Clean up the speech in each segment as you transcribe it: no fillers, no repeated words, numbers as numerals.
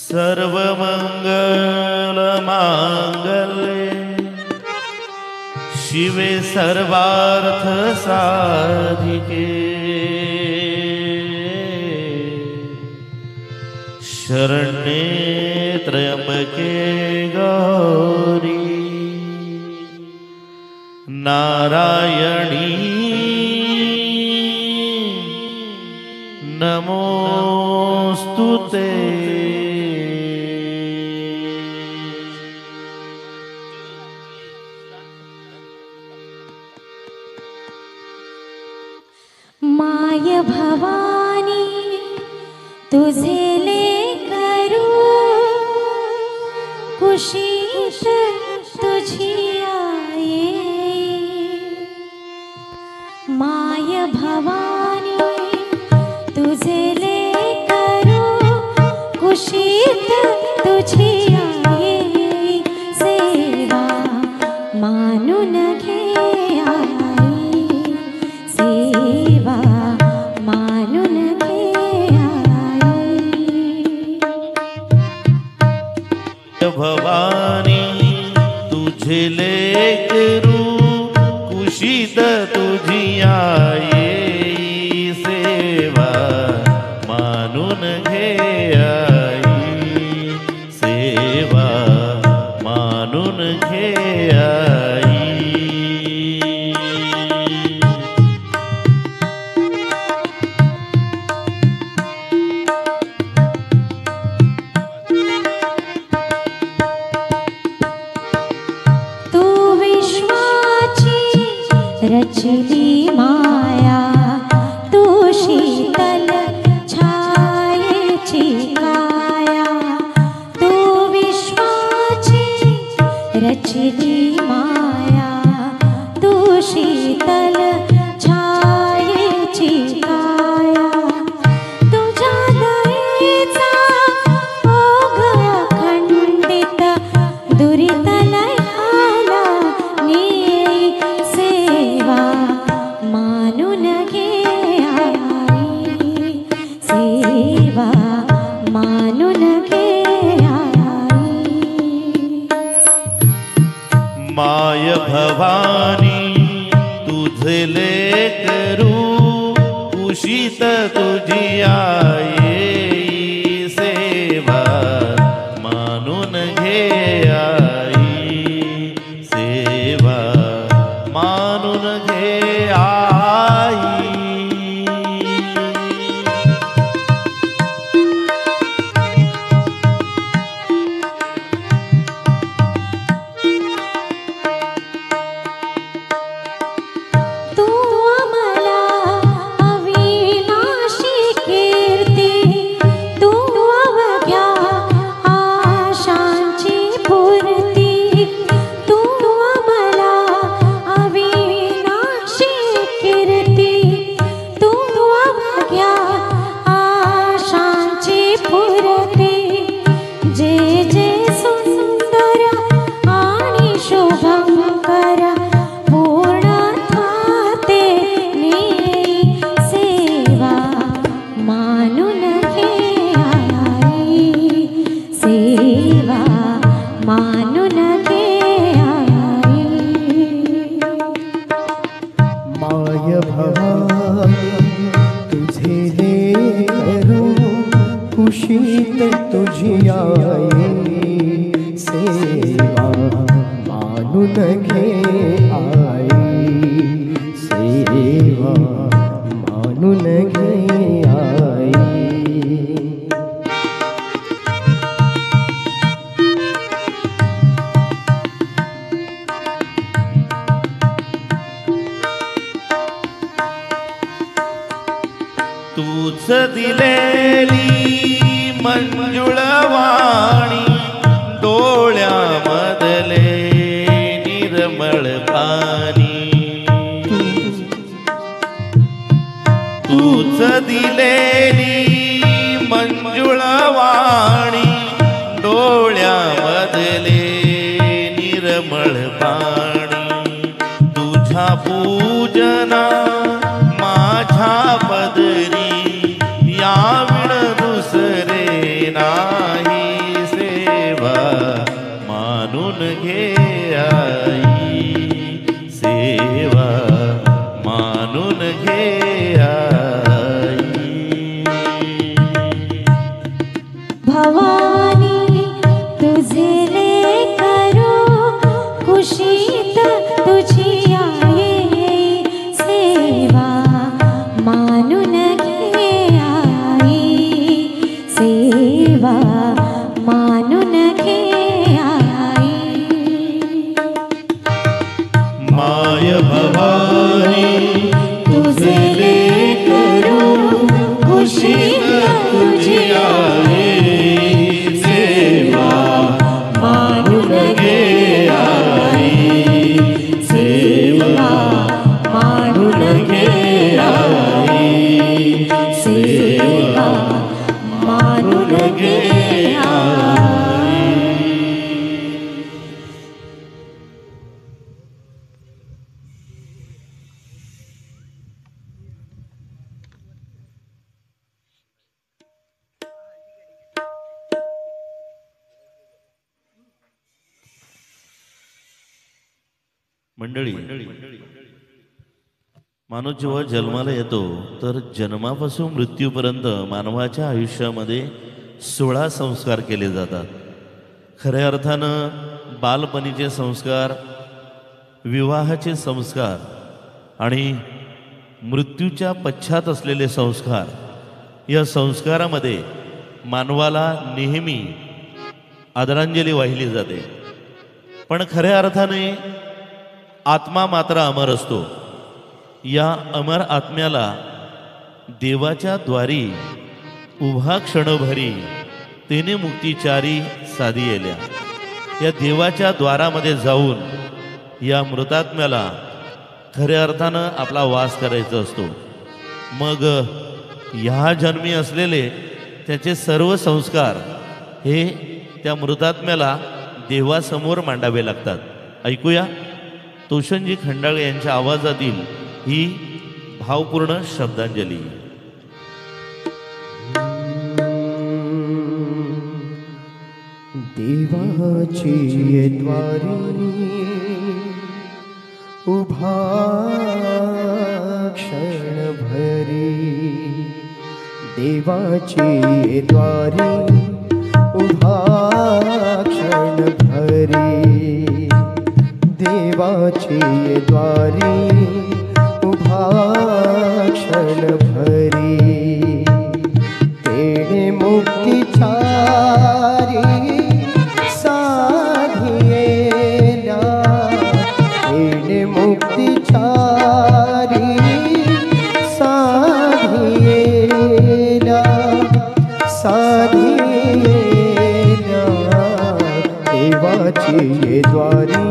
सर्वमंगलमांगल्ये शिवे सर्वार्थ साधिके शरण्ये त्र्यंबके गौरी नारायणी नमोस्तुते। माय भवानी तुझे लेकरू कुशीत तुझी आये। माय भवानी तुझे लेकरू कुशीत तुझी आये। सेवा मानून घे आई, सेवा मानून घे आई। भवानी तुझे लेकरू कुशीत तुझी आई, सेवा मानून घे आई, सेवा मानून घे आई। तू विश्वाची रचली माया, तू शीतल छायेची काया। तू विश्वाची रचली माया, तू शीतल छायेची काया। तुझ्या दयेचा ओघ अखंडित दुरितलयाला नेई। सेवा मानून घे आई, सेवा मानून घे आई। माय भवानी तुझे लेकरू कुशीत तुझी आई, सेवा मानून घे आई, सेवा मानून घे आई। तू आम्हाला अविनाशी कीर्ती, तू अवघ्या आशांची पूर्ती। तू आम्हाला अविनाशी कीर्ती, तू अवघ्या आशांची पूर्ती। जे जे सुंदर आणि शुभंकर पूर्णत्वाते नेई। सेवा मानून घे आई, सेवा मानून घे आई। माय भवानी तुझे लेकरू कुशीत तुझी आई, सेवा मानून घे आई, सेवा मानून घे आई। तूच दिलेली मंजुळवाणी, डोळ्यामधले निर्मळ पाणी। तूच दिलेली मंजुळवाणी, डोळ्यामधले निर्मळ पाणी। तुझ्या पूजना माझ्या पदरी याविण दुसरे नाही। मंडळी, माणूस जेव्हा जन्माला येतो तर जन्मापासून मृत्यूपर्यंत मानवाच्या आयुष्यामध्ये 16 संस्कार केले जातात. खऱ्या अर्थानं बालपणीचे संस्कार, विवाहाचे संस्कार आणि मृत्यूच्या पश्चात असलेले संस्कार, या संस्कारामध्ये मानवाला नेहमी आदरांजली वाहिली जाते. पण खऱ्या अर्थाने आत्मा मात्र अमर असतो. या अमर आत्म्याला देवाच्या द्वारी उभा क्षणभरी तेने मुक्तिचारी साधी येल्या. या देवाच्या द्वारामध्ये जाऊन या मृतात्म्याला खऱ्या अर्थानं आपला वास करायचा असतो. मग ह्या जन्मी असलेले त्याचे सर्व संस्कार हे त्या मृतात्म्याला देवासमोर मांडावे लागतात. ऐकूया तोषणजी खंडाळे यांच्या आवाजातील ही भावपूर्ण श्रद्धांजली. देवाची द्वारी उभा क्षणभरी, देवाची द्वारी उभा क्षणभरी, देवाची द्वारी उभा क्षणभरी, तेणे मुक्तिचारी साधियेला, तेणे मुक्तिचारी साधियेला, साधियेला, देवाची द्वारी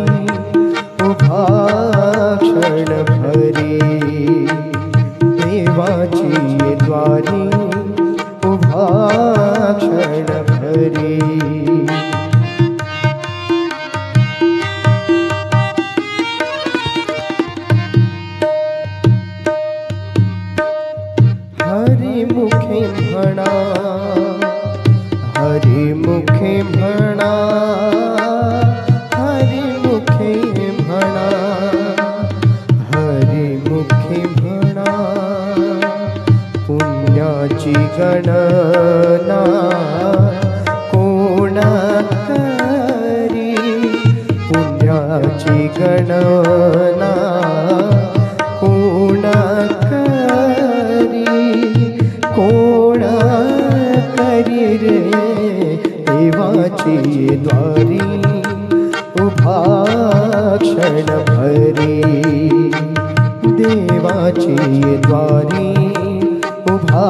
उभा क्षणभरी, देवाची द्वारी उभा क्षणभरी. हरिमुखे म्हणा, हरिमुखे म्हणा, हरिमुखे म्हणा, हरिमुखे म्हणा, पुण्याची गणना कोण करी, पुण्याची गणना कोण करी, कोण करी रे, देवाची द्वारी उभा क्षणभरी, देवाची द्वारी उभा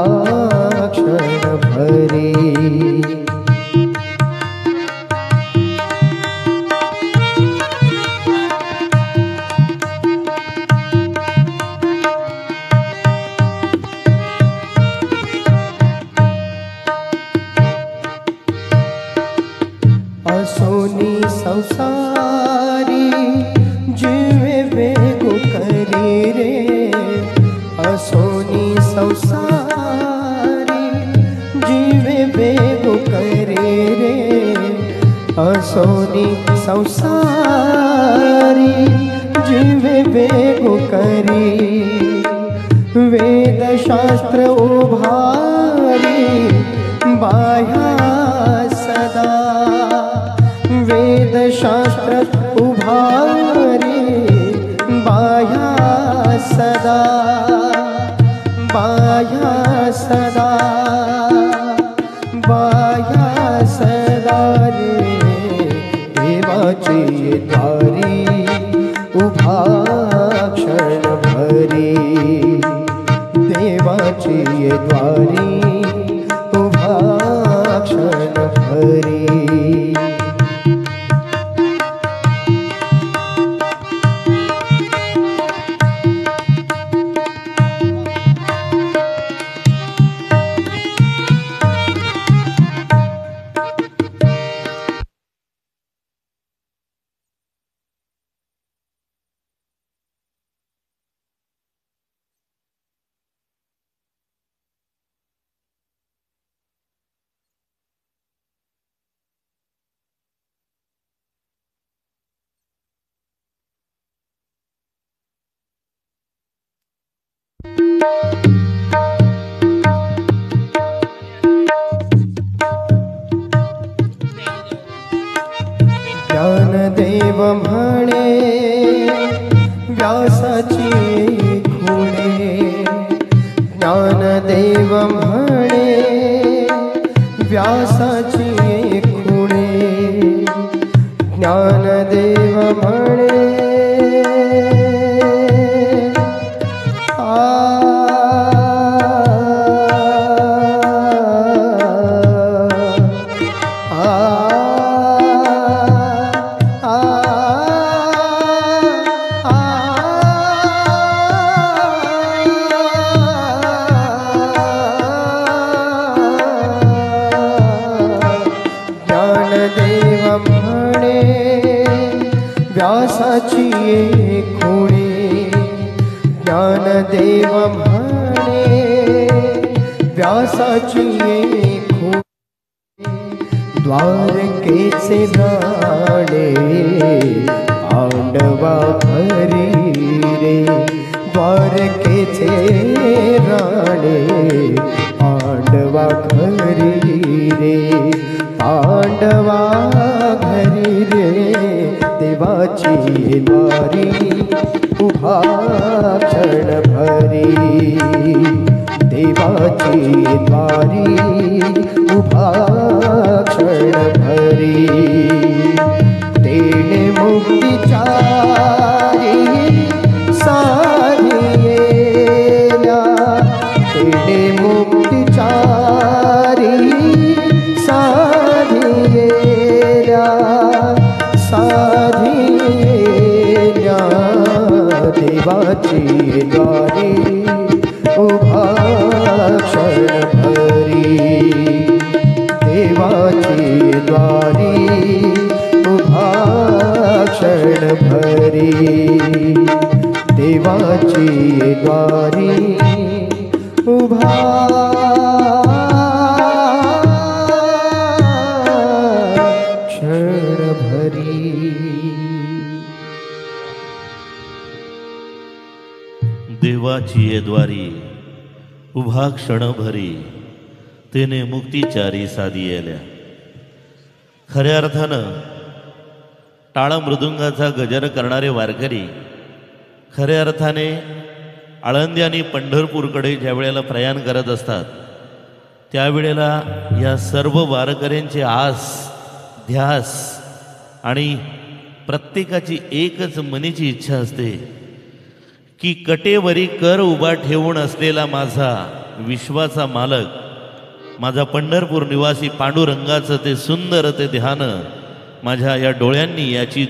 क्षणभरी. असोनी संसारी जीवे वेगो करी रे, असोनी संसारी जीवे वेगो करी रे, असोनी संसारी जीवे वेगो करी, वेदशास्त्र उभारी बाह्या सदा, वेदशास्त्र उभारी बाह्या सदा, बाह्या सदा, बाह्या सदा रे, देवाची द्वारी उभा क्षणभरी, देवाची द्वारी उभा क्षणभरी. ज्ञानदेव म्हणे व्यासाची खुणे ज्ञानदेव म्हणे व्यासाची खुणे ज्ञानदेव म्हणे व्यासाची खुणे ज्ञानदेव म्हणे व्यासाची खुणे द्वारकेचे राणे पांडवा घरी रे द्वारकेचे राणे पांडवा घरी रे पांडवा घरी रे देवाची द्वारी उभा क्षण भरी देवाची द्वारी उभा क्षण भरी तेणे मुक्तिचारी साधियेला तेणे मुक्तिचारी साधियेला साधियेला देवाची द्वारी उभा क्षण भरी देवाची द्वारी उभा क्षण भरी देवाची द्वारी उभा क्षण भरी देवाची ये द्वारी उभा क्षण भरी तेने मुक्तिचारी साधियेल्या. खऱ्या अर्थानं टाळ मृदुंगाचा गजर करणारे वारकरी खऱ्या अर्थाने आळंदी आणि पंढरपूरकडे ज्या वेळेला प्रयाण करत असतात त्यावेळेला या सर्व वारकऱ्यांची आस ध्यास आणि प्रत्येकाची एकच मनीची इच्छा असते की कटेवरी कर उभा ठेवून असलेला माझा विश्वाचा मालक माझा पंढरपूर निवासी पांडुरंगाचं ते सुंदर ते ध्यान माझ्या या डोळ्यांनी याची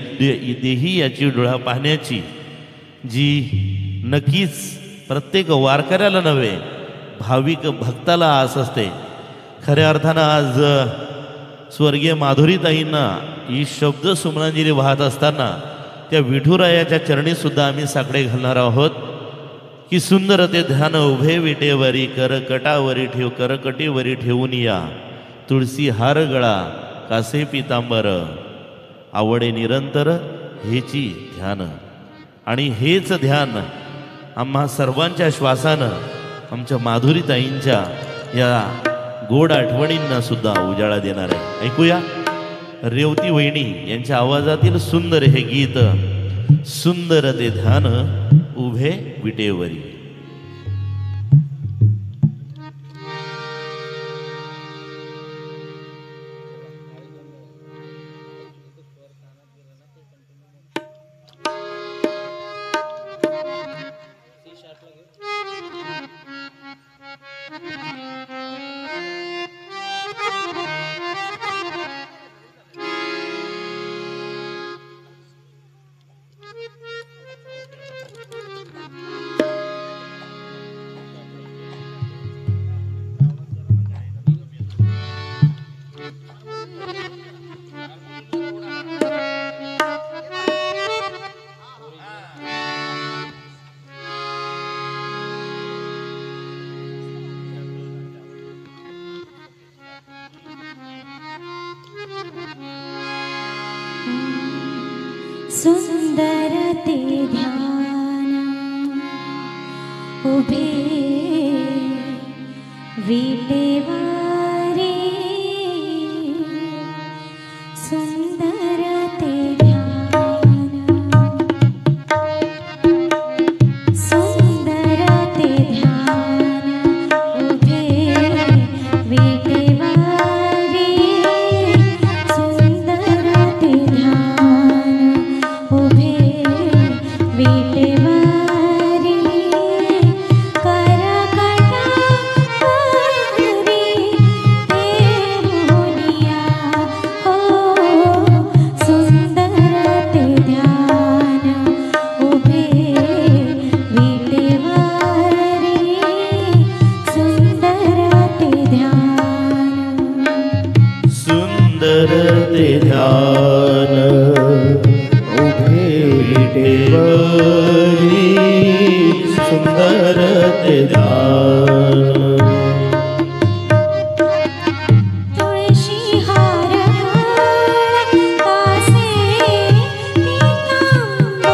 देही याची डोळा पाहण्याची जी नक्कीच प्रत्येक वारकऱ्याला नव्हे भाविक भक्ताला आस असते. खऱ्या अर्थानं आज स्वर्गीय माधुरीताईंना ही शब्द सुमनांजली वाहत असताना त्या विठुरायाच्या चरणीसुद्धा आम्ही साकडे घालणार आहोत की सुंदर ते ध्यान उभे विटेवरी करकटावरी ठेव करकटीवरी ठेवून या तुळसी हार गळा कासे पितांबर आवडे निरंतर हेची ध्यान. आणि हेच ध्यान आम्हा सर्वांच्या श्वासानं आमच्या माधुरीताईंच्या या गोड आठवणींना सुद्धा उजाळा देणार आहे. ऐकूया रेवती वहिनी यांच्या आवाजातील सुंदर हे गीत सुंदर ते ध्यान उभे विटेवरी. सुंदर ते ध्यान उभे विटेवरी सुंदर ते ध्यान ते ध्यान. तुळशी हार कासे पीतांबर,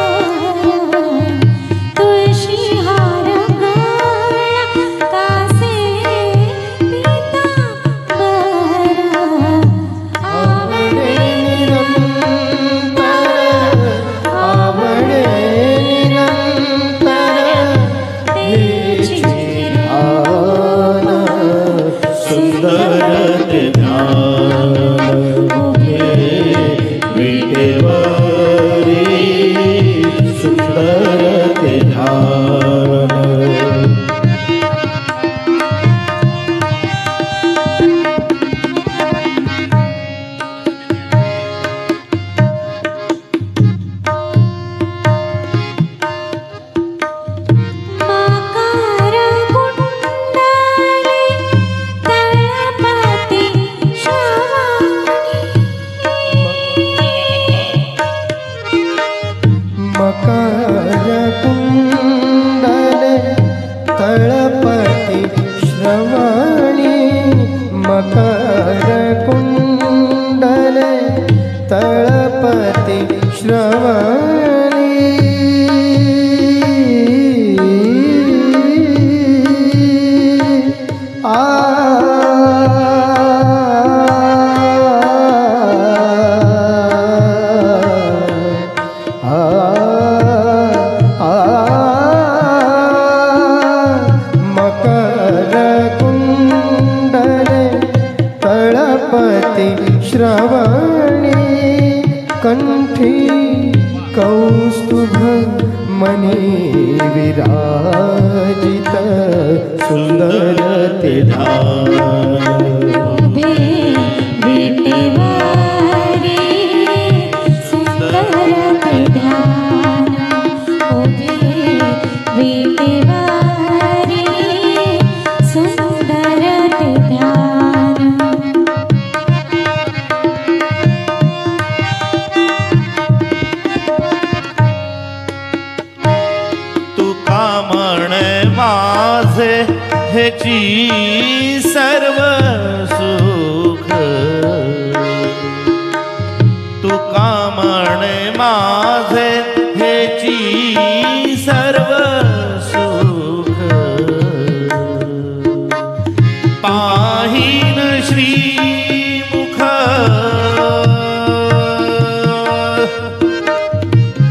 तुळशी हार कासे पीतांबर, आवडे निरंतर, आवडे निरंतर तेची ध्यान. सुंदर ते ध्यान. उभे विटेवरी सुंदर ते ध्यान. मकर कुंडले तळपती श्रवणी, मकर कुंडले तळपती श्रवणी, मकर कुंडले तळपती श्रवणी. आ मकर कुंडले तळपती श्रवणी, कंठी कौस्तुभ मणी विराजित सुंदर ते ध्यान. उभे विटेवरी सुंदर ते ध्यान, उभे विटेवरी सुंदर ते ध्यान. तुका म्हणे माझे हेची सर्व सुख, तुका म्हणे माझे हेची सर्व सुख, पाहीन श्रीमुख,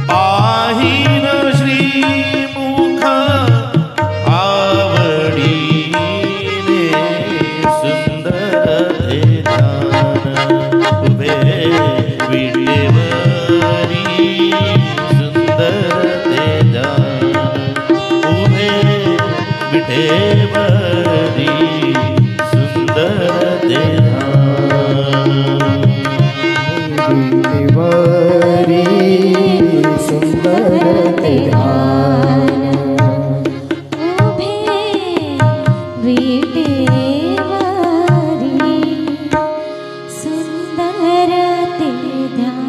पाहीन श्रीमुख आवडीने सुंदर ते ध्यान. उभे विटेवरी सुंदर ते ध्यान. उभे विटेवरी सुंदर ते ध्यान. विटेवरी सुंदर ते ध्यान. उभे विटेवरी सुंदर ते ध्यान.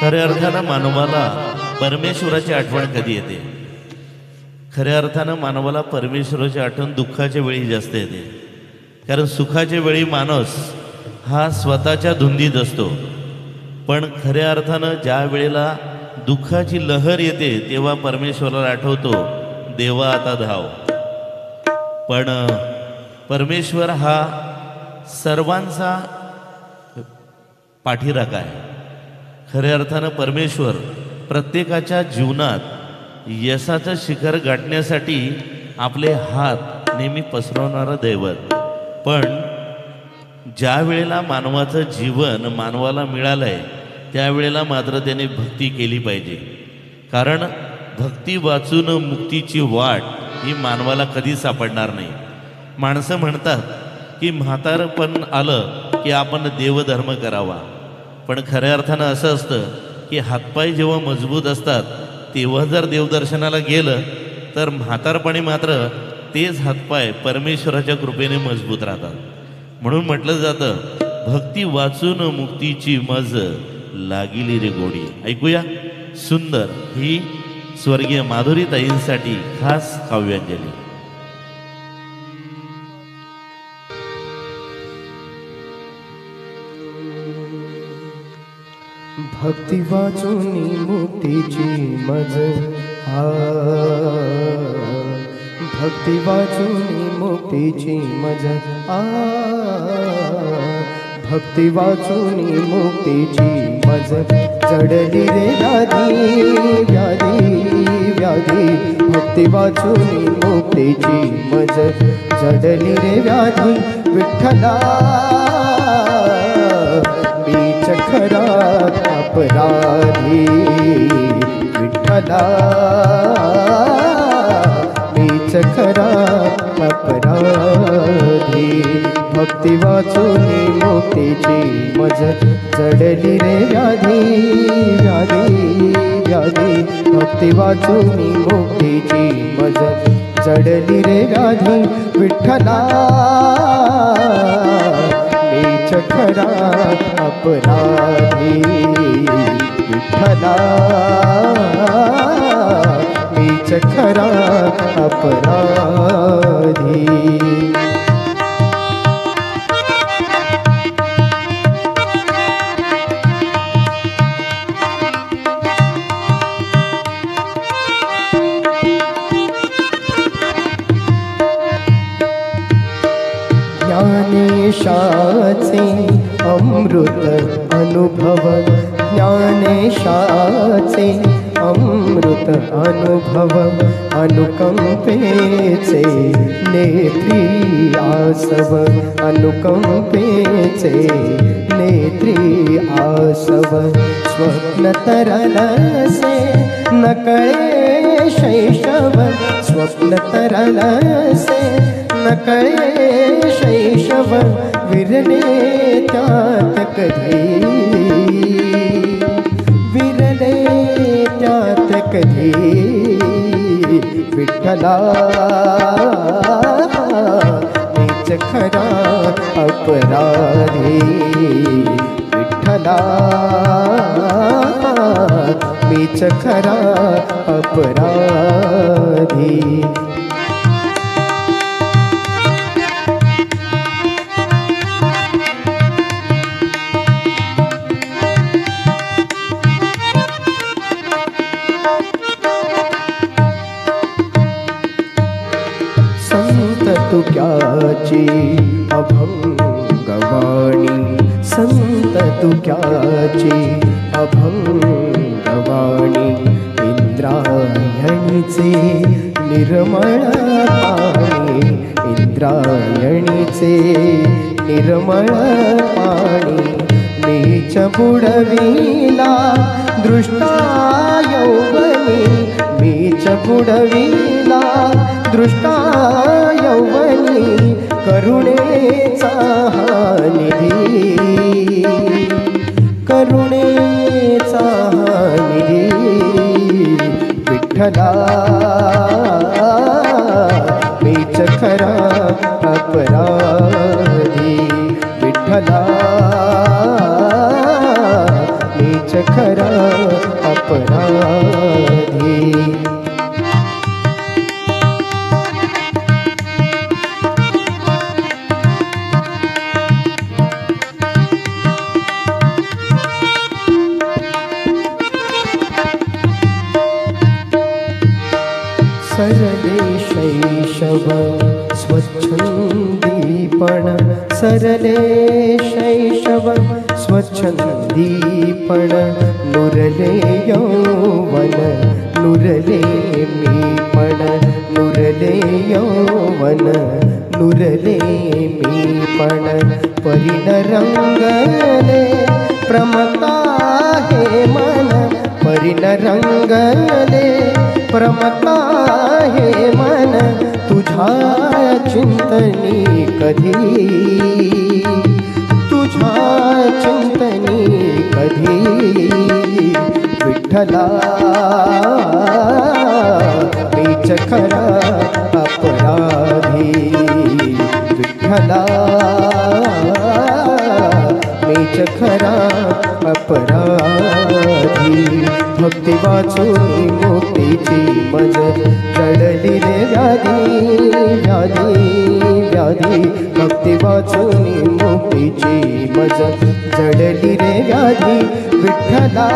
खऱ्या अर्थानं मानवाला परमेश्वराची आठवण कधी येते? खऱ्या अर्थानं मानवाला परमेश्वराची आठवण दुःखाच्या वेळी जास्त येते. कारण सुखाच्या वेळी माणूस हा स्वतःच्या धुंदीत असतो, पण खऱ्या अर्थानं ज्या वेळेला दुःखाची लहर येते तेव्हा परमेश्वराला आठवतो, देवा आता धाव. पण परमेश्वर हा सर्वांचा पाठीराखा आहे. खऱ्या अर्थानं परमेश्वर प्रत्येकाच्या जीवनात यशाचं शिखर गाठण्यासाठी आपले हात नेहमी पसरवणारं दैवत. पण ज्या वेळेला मानवाचं जीवन मानवाला मिळालं आहे त्यावेळेला मात्र त्याने भक्ती केली पाहिजे. कारण भक्ती वाचून मुक्तीची वाट ही मानवाला कधी सापडणार नाही. माणसं म्हणतात की म्हातारपण आलं की आपण देवधर्म करावा, पण खऱ्या अर्थानं असं असतं की हातपाय जेव्हा मजबूत असतात तेव्हा जर देवदर्शनाला गेलं तर म्हातारपणी मात्र तेच हातपाय परमेश्वराच्या कृपेने मजबूत राहतात. म्हणून म्हटलं जातं, भक्ती वाचून मुक्तीची मज लागिली रे गोडी. ऐकूया सुंदर ही स्वर्गीय माधुरीताईंसाठी खास काव्यांजली. भक्ती वाचूनी मुक्तीची मज हा, भक्ती वाचूनी मुक्तीची मज आ, भक्ती वाचूनी मुक्तीची मज जडली रे व्याधी व्याधी व्याधी. भक्ती वाचूनी मुक्तीची मज जडली रे व्याधी. विठ्ठला बीच खरात अपराधी, विठ्ठला बीच खरात अपराधी. भक्ती वाचूनी मुक्तीची मज जडली रे व्याधी व्याधी व्याधी. भक्ती वाचूनी मुक्तीची मज जडली रे व्याधी. विठ्ठला बीच खरात अपराधी, विठ्ठला बीच खरात अपराधी. ज्ञानेशाचे अमृत अनुभव, ज्ञानेशाचे अमृत अनुभव. अनुकंपेचे नेत्री आसव, अनुकंपेचे नेत्री आसव. स्वप्न तरलसे नकळे शैशव, स्वप्न तरलसे नकळे शैशव. विरले त्यात कधी, विरले त्यात कधी. विठ्ठला बीच खरा अपराधी, विठ्ठला बीच खरा अपराधी. संत तुक्याची अभंगवाणी, संत तुक्याची अभंगवाणी. इंद्रायणीचे निर्मळ पाणी, इंद्रायणीचे निर्मळ पाणी. मीच बुडविला दृष्टा यौवनी, मीच बुडविला दृष्टा यौवनी. करुणेचा हा निधी, करुणेचा हा निधी. विठ्ठला बीच खरा अपराधी, विठ्ठला बीच खरा अपराधी. सरले शैशव स्वच्छंदीपण, सरले शैशव स्वच्छंदीपण. नुरले यौवन, नुरले मीपण, नुरले यौवन, नुरले मीपण. परिणरंगले प्रमता हे मन, परिणरंगले प्रमता हे मन. तुझ्या चिंतनी कधी, तुझ्या चिंतनी कधी. विठ्ठला बीच खरा अपराधी विठ्ठला मीच खरा अपराधी भक्ती वाचून मुक्तीची मज चढली रे व्याधी व्याधी व्याधी भक्ती वाचून मुक्तीची मज चढली रे व्याधी विठ्ठला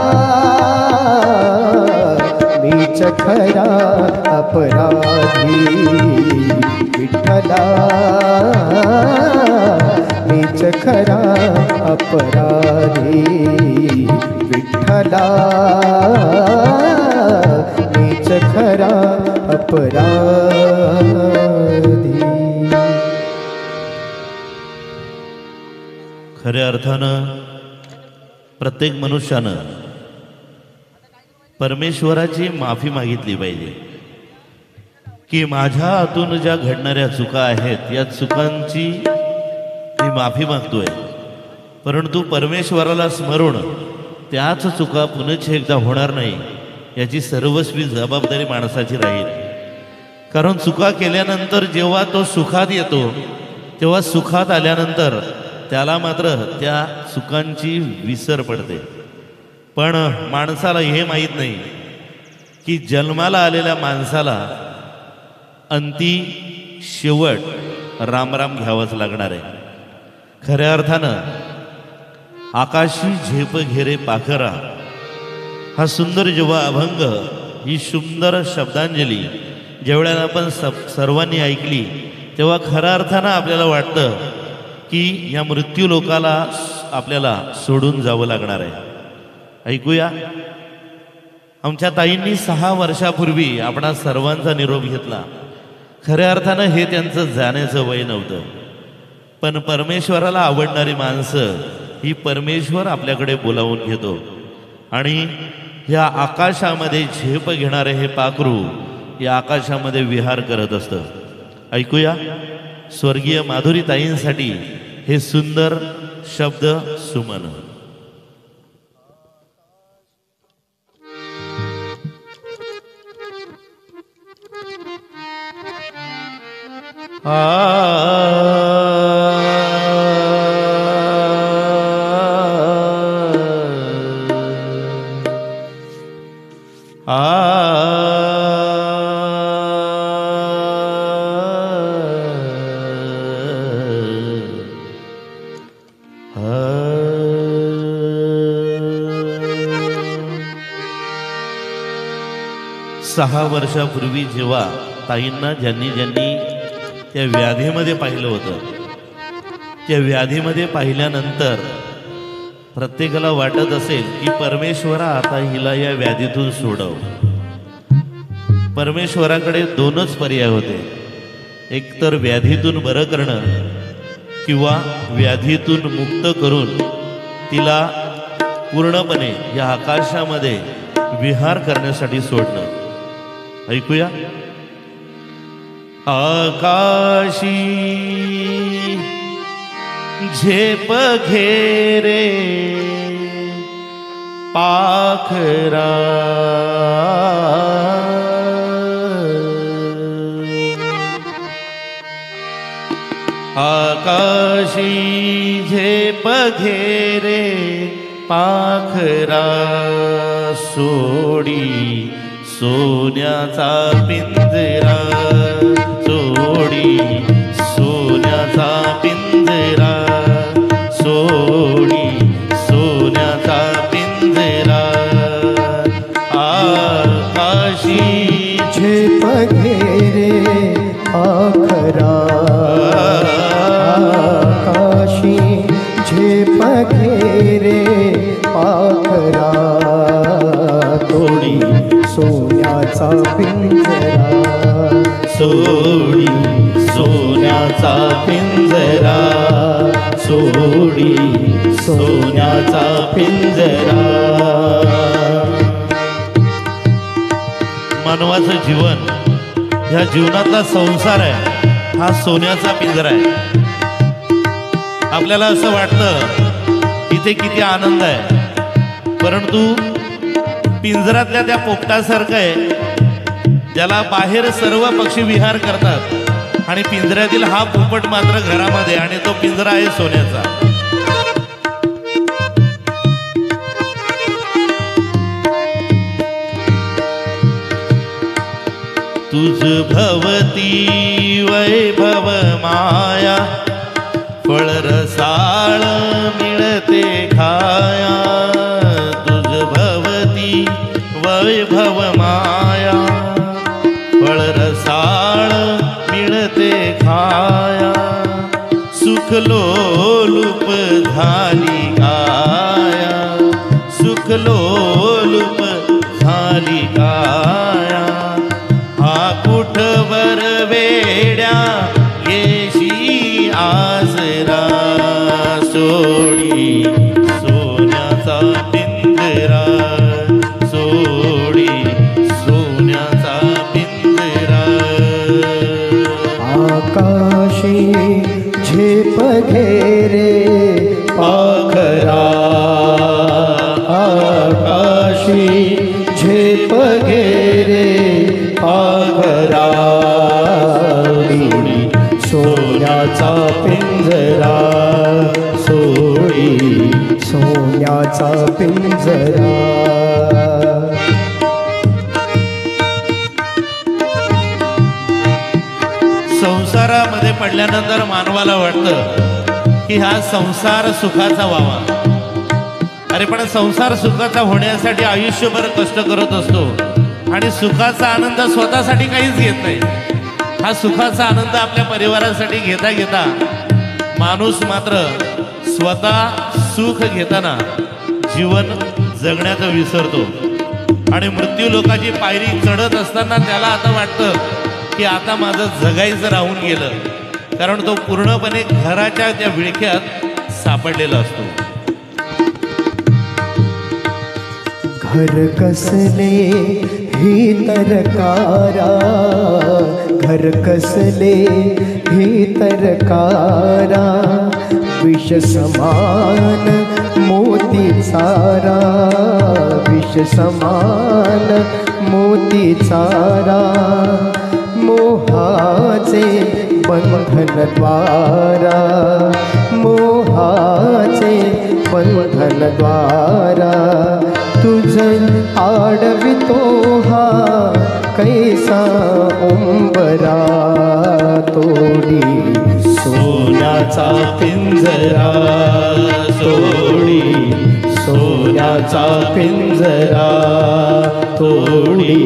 मीच खरा अपराधी विठ्ठला मीच खरा अपराधी विठ्ठला मीच खरा अपराधी. खऱ्या अर्थानं प्रत्येक मनुष्यानं परमेश्वराची माफी मागितली पाहिजे की माझ्या हातून ज्या घडणाऱ्या चुका आहेत या चुकांची मी माफी मागतोय, परंतु परमेश्वराला स्मरून त्याच चुका पुनश्च एकदा होणार नाही याची सर्वस्वी जबाबदारी माणसाची राहील. कारण चुका केल्यानंतर जेव्हा तो सुखात येतो तेव्हा सुखात आल्यानंतर त्याला मात्र त्या चुकांची विसर पडते. पण माणसाला हे माहीत नाही की जन्माला आलेल्या माणसाला अंती शेवट रामराम घ्यावंच लागणार आहे. खऱ्या अर्थानं आकाशी झेप घेरे पाखरा हा सुंदर जेव्हा अभंग, ही सुंदर शब्दांजली जेवढ्याला आपण सर्वांनी ऐकली तेव्हा खऱ्या अर्थानं आपल्याला वाटतं की या मृत्यू लोकाला आपल्याला सोडून जावं लागणार आहे. ऐकूया. आमच्या ताईंनी 6 वर्षापूर्वी आपणा सर्वांचा निरोप घेतला. खऱ्या अर्थानं हे त्यांचं जाण्याचं वय नव्हतं, पण परमेश्वराला आवडणारी माणसं ही परमेश्वर आपल्याकडे बोलावून घेतो आणि या आकाशामध्ये झेप घेणारे हे पाखरू या आकाशामध्ये विहार करत असतं. ऐकूया स्वर्गीय माधुरी ताईंसाठी हे सुंदर शब्द सुमन. सहा वर्षापूर्वी जेव्हा ताईंना ज्यांनी त्या व्याधीमध्ये पाहिलं होतं, त्या व्याधीमध्ये पाहिल्यानंतर प्रत्येकाला वाटत असेल की परमेश्वरा आता हिला या व्याधीतून सोडव. परमेश्वराकडे 2च पर्याय होते, एक तर व्याधीतून बरं करणं किंवा व्याधीतून मुक्त करून तिला पूर्णपणे या आकाशामध्ये विहार करण्यासाठी सोडणं. ऐकूया. आकाशी झेप घेरे पाखरा आकाशी झेप घेरे पाखरा सोडी सोन्याचा पिंजरा सोडी सोन्याचा पिंजरा सोडी सोन्याचा पिंजरा आकाशी झेप घेरे पाखरा आकाशी झेप घेरे पाखरा तोडी सोन्याचा पिंजरा सोडी सोन्याचा पिंजरा सोडी सोन्याचा पिंजरा. मानवाचं जीवन, ह्या जीवनातला संसार आहे हा सोन्याचा पिंजरा आहे. आपल्याला असं वाटतं इथे किती आनंद आहे, परंतु पिंजरातल्या त्या पोपटासारखं आहे ज्याला बाहेर सर्व पक्षी विहार करतात आणि पिंजऱ्यातील हा पोपट मात्र घरामध्ये, आणि तो पिंजरा आहे सोन्याचा. तुझ भवती वैभव माया, फळ रसाळ मिळते खाया. तुझ भवती वैभव माया, फळ रसाळ मिळते खाया. सुख लोलुप झाली काया, सुख लोलुप झाली काया. हा कुठवर वेड्या येशी आसरा, सोडी सोन्याचा पिंजरा, सोडी सोन्याचा पिंजरा. आकाशी झेप घेरे पाखरा, आकाशी झेप घेरे पाखरा. सोन्याचा पिंजरा, सोडी सोन्याचा पिंजरा. संसारामध्ये पडल्यानंतर मानवाला वाटतं की हा संसार सुखाचा व्हावा. अरे पण संसार सुखाचा होण्यासाठी आयुष्यभर कष्ट करत असतो आणि सुखाचा आनंद स्वतःसाठी काहीच घेत नाही. हा सुखाचा आनंद आपल्या परिवारासाठी घेता घेता माणूस मात्र स्वतः सुख घेताना जीवन जगण्याचं विसरतो आणि मृत्यू लोकाची पायरी चढत असताना त्याला आता वाटतं की आता माझं जगायचं राहून गेलं, कारण तो पूर्णपणे घराच्या त्या विळख्यात सापडलेला असतो. घर कसले ही तरकारा, घर कसले ही तरकारा. विष समान मोती चारा, विष समान मोती चारा. मोहाचे बंधन द्वारा, मोहाचे बंधन द्वारा. तुझ आडवितो हा कैसा उंबरा, तोडी सोन्याचा पिंजरा, सोडी सोन्याचा पिंजरा, तोडी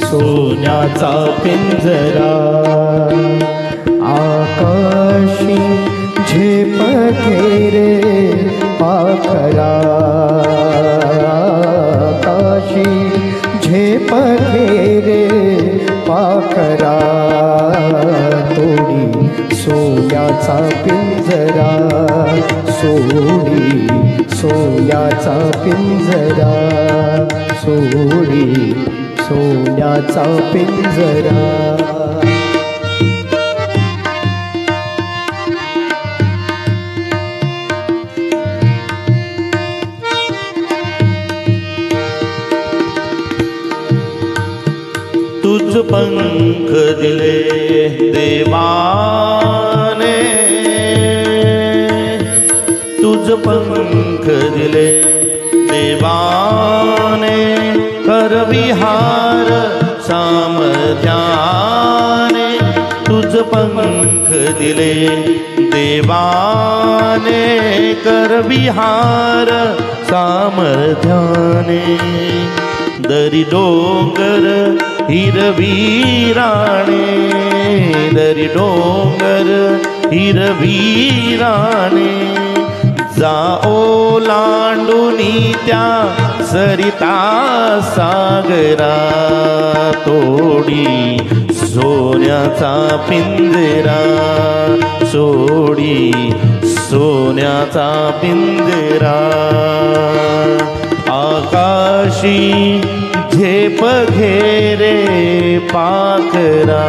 सोन्याचा पिंजरा. आकाशी झेप घेरे पाखरा, आकाशी झेप घेरे पाखरा. तोडी सोन्याचा पिंजरा, सोडी सोन्याचा पिंजरा, सोडी सोन्याचा पिंजरा. तुझ पंख दिले देवाने, तुझ पंख दिले देवाने. कर विहार सामर्थ्याने, तुझ पंख दिले देवाने. कर विहार सामर्थ्याने. दरी डोंगर हिरवीराणे, दरी डोंगर हिरवीराणे. जा ओलांडुनी त्या सरिता सागरा, तोडी सोन्याचा पिंजरा, सोडी सोन्याचा पिंजरा. आकाशी झेप घेरे पाखरा,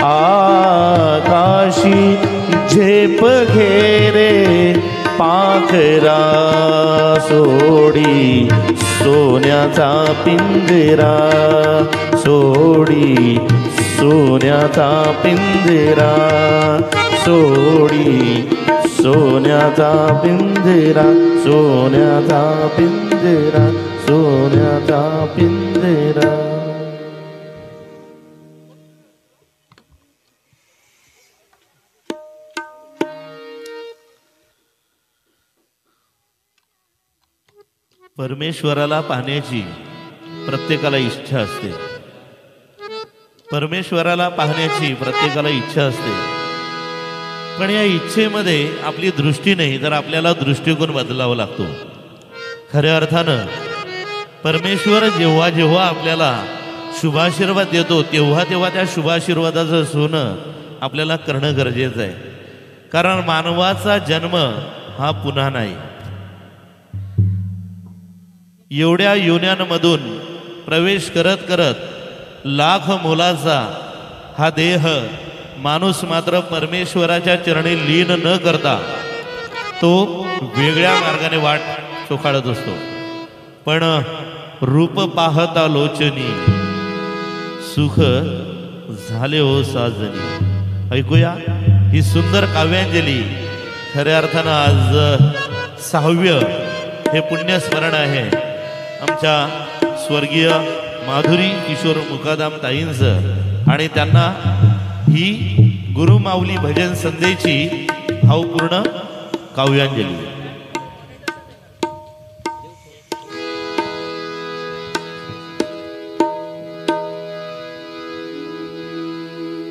आकाशी झेप घेरे पाखरा. सोडी सोन्याचा पिंजरा, सोडी सोन्याचा पिंजरा, सोडी सोन्याचा पिंजरा, सोन्याचा पिंजरा, सोन्याचा पिंजरा. परमेश्वराला पाहण्याची प्रत्येकाला इच्छा असते. परमेश्वराला पाहण्याची प्रत्येकाला इच्छा असते. पण या इच्छेमध्ये आपली दृष्टी नाही तर आपल्याला दृष्टिकोन बदलावा लागतो. खऱ्या अर्थानं परमेश्वर जेव्हा जेव्हा आपल्याला शुभाशीर्वाद देतो तेव्हा तेव्हा त्या शुभाशीर्वादाचं सोनं आपल्याला करणं गरजेचं आहे. कारण मानवाचा जन्म हा पुन्हा नाही. एवढ्या योन्यांमधून प्रवेश करत करत लाख मोलाचा हा देह माणूस मात्र परमेश्वराच्या चरणी लीन न करता तो वेगळ्या मार्गाने वाट चोखाळत असतो. पण रूप पाहता लोचनी सुख झाले हो साजनी. ऐकूया ही सुंदर काव्यांजली. खऱ्या अर्थानं आज 6वे हे पुण्यस्मरण आहे आमच्या स्वर्गीय माधुरी किशोर मुकादम ताईंचं. आणि त्यांना ही गुरुमाऊली भजन संध्येची भावपूर्ण काव्यांजली.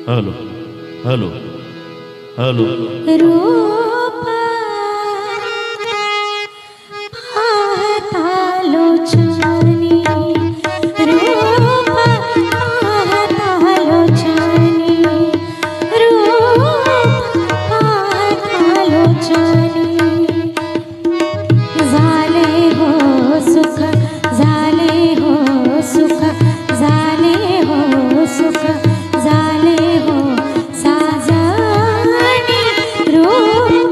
Hello hello hello. रूप पाहता लोचनी, रूप पाहता लोचनी, रूप पाहता लोचनी. झाले हो सुख, झाले हो सुख, झाले हो सुख, झाले हो साजनी. रूप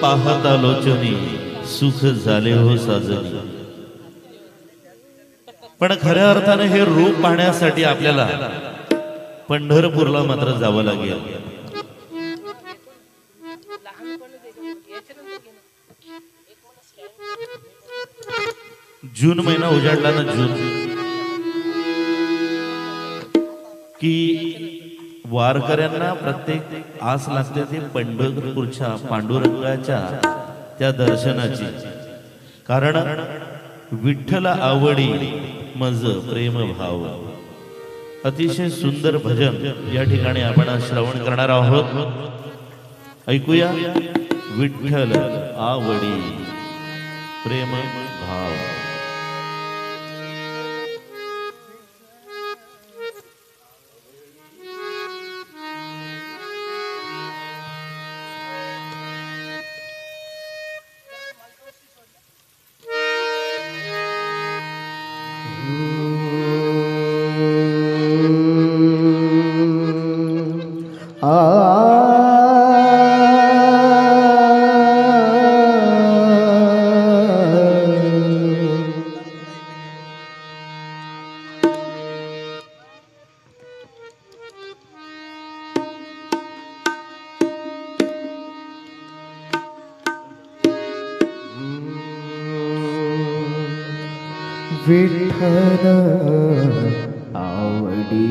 पाहता लोचनी सुख झाले हो साजनी. पण खऱ्या अर्थाने हे रूप पाहण्यासाठी आपल्याला पंढरपूरला मात्र जावं लागेल. जून महिना उजाडला ना, जून की वारकऱ्यांना प्रत्येक आस लागते ते पंढरपूरच्या पांडुरंगाच्या त्या दर्शनाची. कारण विठ्ठल आवडी मज प्रेम भाव. अतिशय सुंदर भजन या ठिकाणी आपण श्रवण करणार आहोत. ऐकूया. विठ्ठल आवडी प्रेम भाव. विठ्ठल आवडी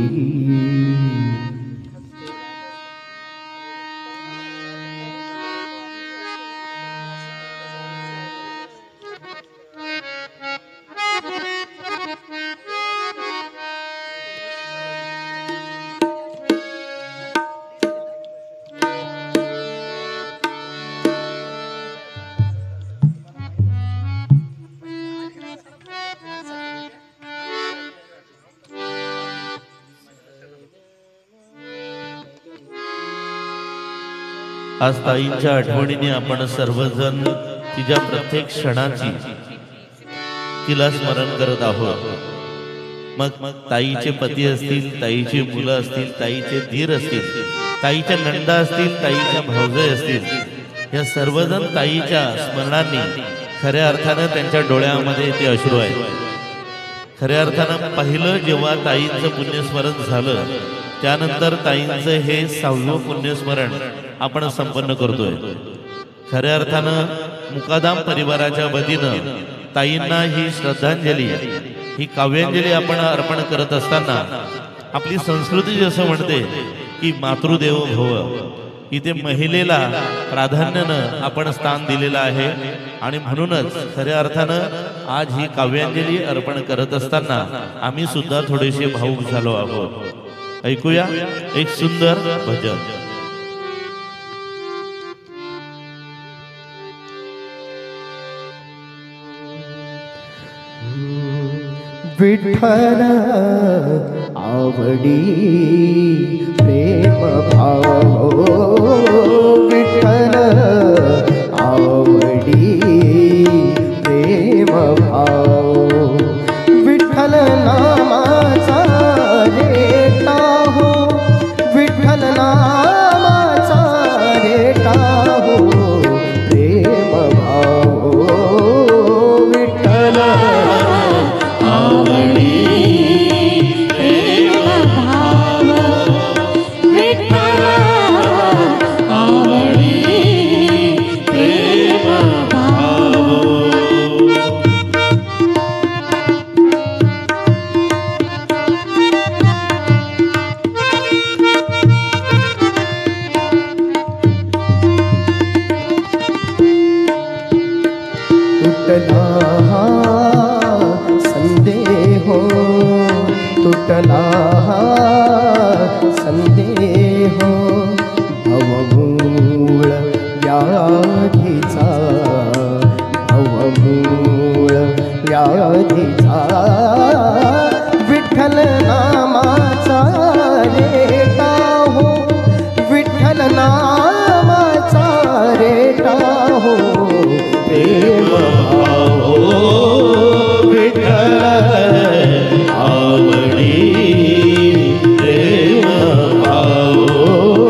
आज ताईंच्या आठवणीने आपण सर्वजण तिच्या प्रत्येक क्षणाची तिला स्मरण करत आहोत. मग ताईचे पती असतील, ताईची मुलं असतील, ताईचे धीर असतील, ताईच्या नंदा असतील, ताईच्या भावजय असतील, या सर्वजण ताईच्या स्मरणांनी खऱ्या अर्थानं त्यांच्या डोळ्यामध्ये ते अश्रू आहेत. खऱ्या अर्थानं पहिलं जेव्हा ताईंचं पुण्यस्मरण झालं, त्यानंतर ताईंचं हे 6वं पुण्यस्मरण आपण संपन्न करतोय. खऱ्या अर्थानं मुकादाम परिवाराच्या वतीनं ताईंना ही श्रद्धांजली, ही काव्यांजली आपण अर्पण करत असताना आपली संस्कृती जसं म्हणते की मातृदेवो भव, इथे महिलेला प्राधान्यानं आपण स्थान दिलेलं आहे. आणि म्हणूनच खऱ्या अर्थानं आज ही काव्यांजली अर्पण करत असताना आम्ही सुद्धा थोडेसे भावुक झालो आहोत. ऐकूया एक सुंदर भजन. विठ्ठल आवडी प्रेम भाव. विठ्ठल आवडी प्रेम भाव. विठ्ठल नामाचा रेटा हो, विठ्ठल नामाचा रेटा हो प्रेम भाव. विठ्ठल तुटला संदेह, तुटला संदेह, भवमूळ व्याधीचा, भवमूळ व्याधीचा. विठ्ठल नामाचा रेटा हो, विठ्ठल नामाचा रेटा हो प्रेम भाव. विठ्ठल आवडी प्रेम भाव.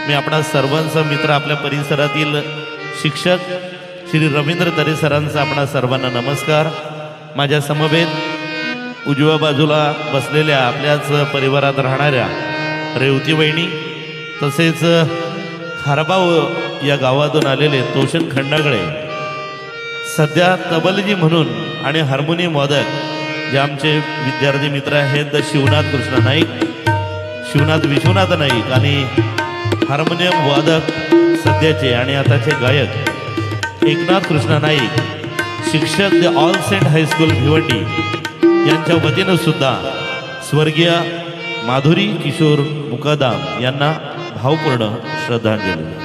मी आपणा सर्वांचा मित्र, आपल्या परिसरातील शिक्षक श्री रवींद्र तरे सरांचा आपणा सर्वांना नमस्कार. माझ्या समवेत उजव्या बाजूला बसलेल्या आपल्याच परिवारात राहणाऱ्या रेवती वहिनी, तसेच खारबाव या गावातून आलेले तोषण खंडागळे, सध्या तबलजी म्हणून आणि हार्मोनियम वादक जे आमचे विद्यार्थी मित्र आहेत शिवनाथ कृष्ण नाईक, शिवनाथ विश्वनाथ नाईक, आणि हार्मोनियम वादक सध्याचे आणि आताचे गायक एकनाथ कृष्ण नाईक, शिक्षक the All Saint high school Bhiwandi यांच्या वतीनं सुद्धा स्वर्गीय माधुरी किशोर मुकादाम यांना भावपूर्ण श्रद्धांजली.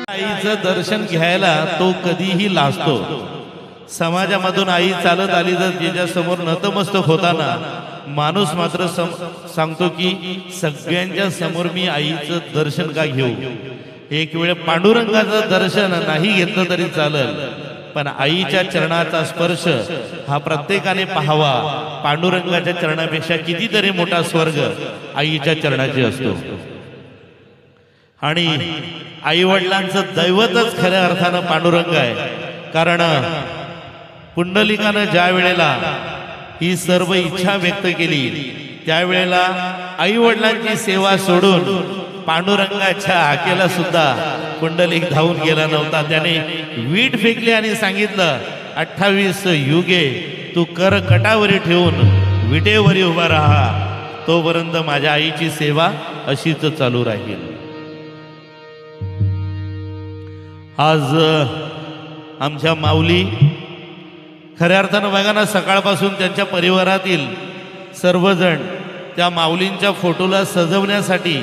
आईचं दर्शन घ्यायला तो कधीही लाजतो. समाजामधून आई चालत आली तर तिच्या समोर नतमस्तक होताना माणूस मात्र सांगतो की सगळ्यांच्या समोर मी आईचं दर्शन का घेऊ. एक वेळ पांडुरंगाचं दर्शन नाही घेतलं तरी चालेल, पण आईच्या चरणाचा स्पर्श हा प्रत्येकाने पाहावा. पांडुरंगाच्या चरणापेक्षा कितीतरी मोठा स्वर्ग आईच्या चरणाची असतो. आणि आई वडिलांचं दैवतच खऱ्या अर्थानं पांडुरंग आहे. कारण पुंडलिकानं ज्या वेळेला ही सर्व इच्छा व्यक्त केली त्यावेळेला आई वडिलांची सेवा सोडून पांडुरंगाच्या हाकेला सुद्धा पुंडलिक धावून गेला नव्हता. त्याने वीट फेकली आणि सांगितलं, 28 युगे तू कर कटावरी ठेवून विटेवरी उभा राहा, तोपर्यंत माझ्या आईची सेवा अशीच चालू राहील. आज आमच्या माऊली खऱ्या अर्थानं बघा ना, सकाळपासून त्यांच्या परिवारातील सर्वजण त्या माऊलींच्या फोटोला सजवण्यासाठी,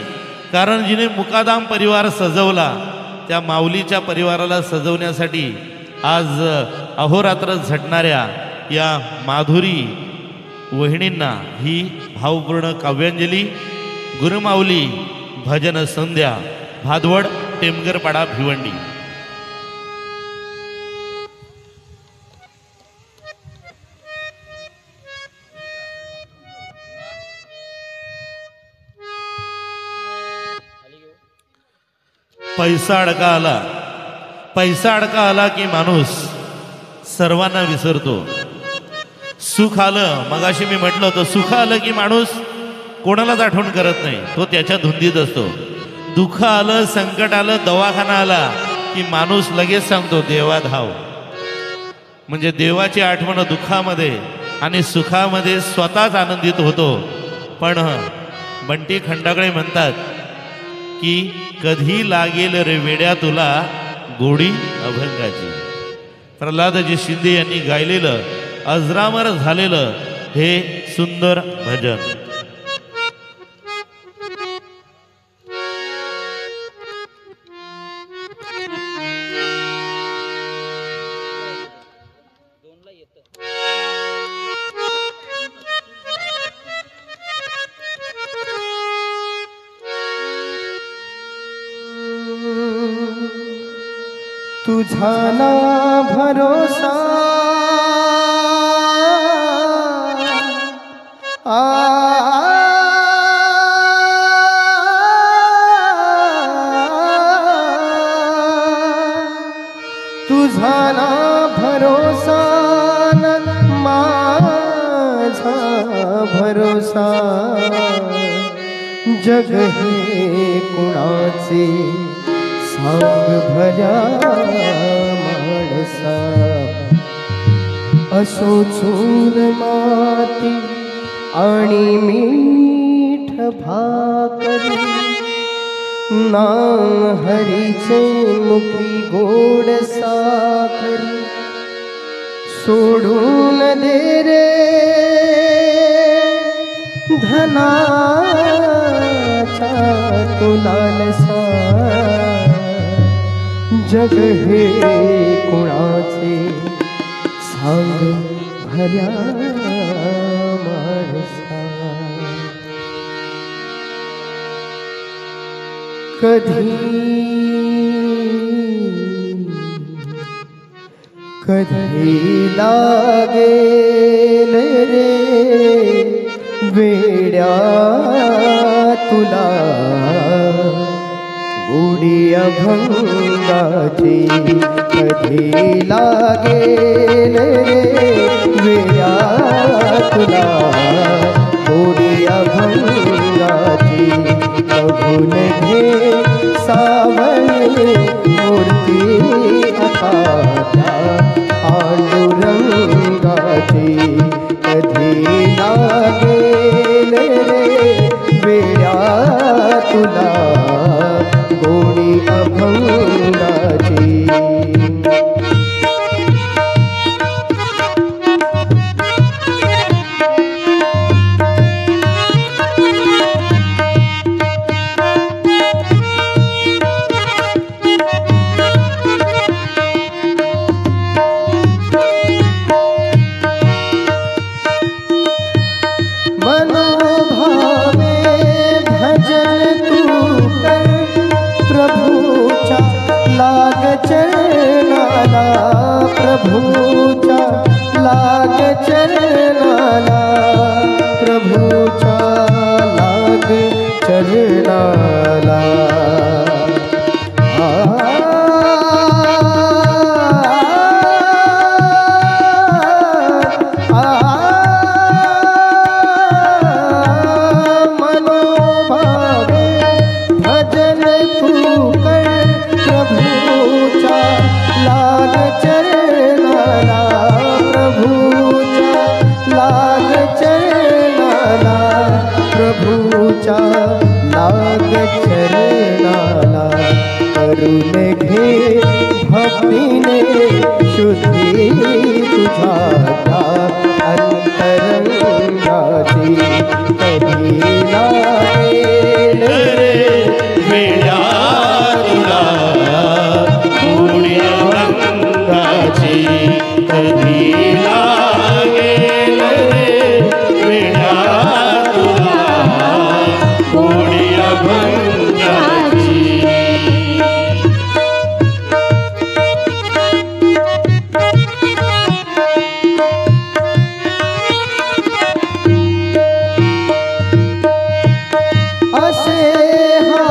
कारण जिने मुकादाम परिवार सजवला त्या माऊलीच्या परिवाराला सजवण्यासाठी आज अहोरात्र झटणाऱ्या या माधुरी वहिनींना ही भावपूर्ण काव्यांजली. गुरुमाऊली भजन संध्या, भादवड, टेमगरपाडा, भिवंडी. पैसा अडका आला की माणूस सर्वांना विसरतो. सुख आलं, मगाशी मी म्हटलं होतं, सुख आलं की माणूस कोणालाच आठवण करत नाही, तो त्याच्या धुंदीत असतो. दुःख आलं, संकट आलं, दवाखाना आला की माणूस लगेच सांगतो देवा धाव. म्हणजे देवाची आठवण दुःखामध्ये आणि सुखामध्ये स्वतःच आनंदित होतो. पण बंटी खंडागळे म्हणतात की कधी लागेल रे वेड्या तुला गोडी अभंगाची. प्रल्हादजी शिंदे यांनी गायलेलं अजरामर झालेलं हे सुंदर भजन. तुझा ना भरोसा तुझा ना भरोसा माणसा जग हे कुणाचे सांग भल्या माणसा असो चूल माती आणि मीठ भाकरी नाम हरीचे मुखी गोड साखरी सोडून दे रे धनाच्या तुलालसा जग हे कुणाचे सांग भल्या माणसा कधी लागेल रे वेड्या तुला गोडी अभंगाची कधी लागेल रे वेड्या तुला गोडी अभंगाची बघून घे सावळी मूर्ती अकाठा पांडुरंगाची कधी लागेल रे वेड्या तुला गोडी अभंगाची प्रभूचा लाग चरणाला प्रभूचा लाग चरणाला मनोभावे भजन तू कर प्रभूचा लाग चरणाला प्रभूचा लाग चरणाला प्रभूचा लाग चरणाला करून घे भक्तीने शुद्धी तुझ्या अंतरंगाची कधी लागेल रे वेड्या तुला गोडी अभंगाची कधी लागेल रे वेड्या तुला गोडी अभंगाची असे हा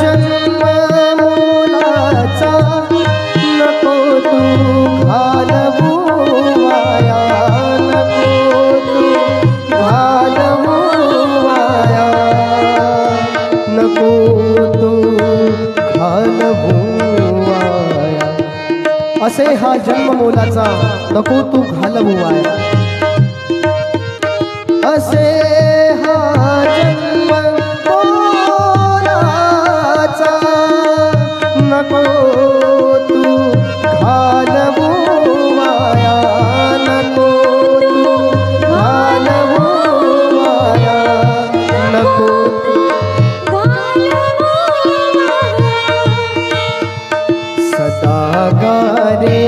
जन्म मुलाचा नको तू घालवू वाया नको तू घालवू वाया नको तू घालवू वाया असे हा जन्म मुलाचा नको तू घालवू वाया असे हा जन्म मोलाचा नको तू घालवू वाया नको तू घालवू वाया नको सदा गारे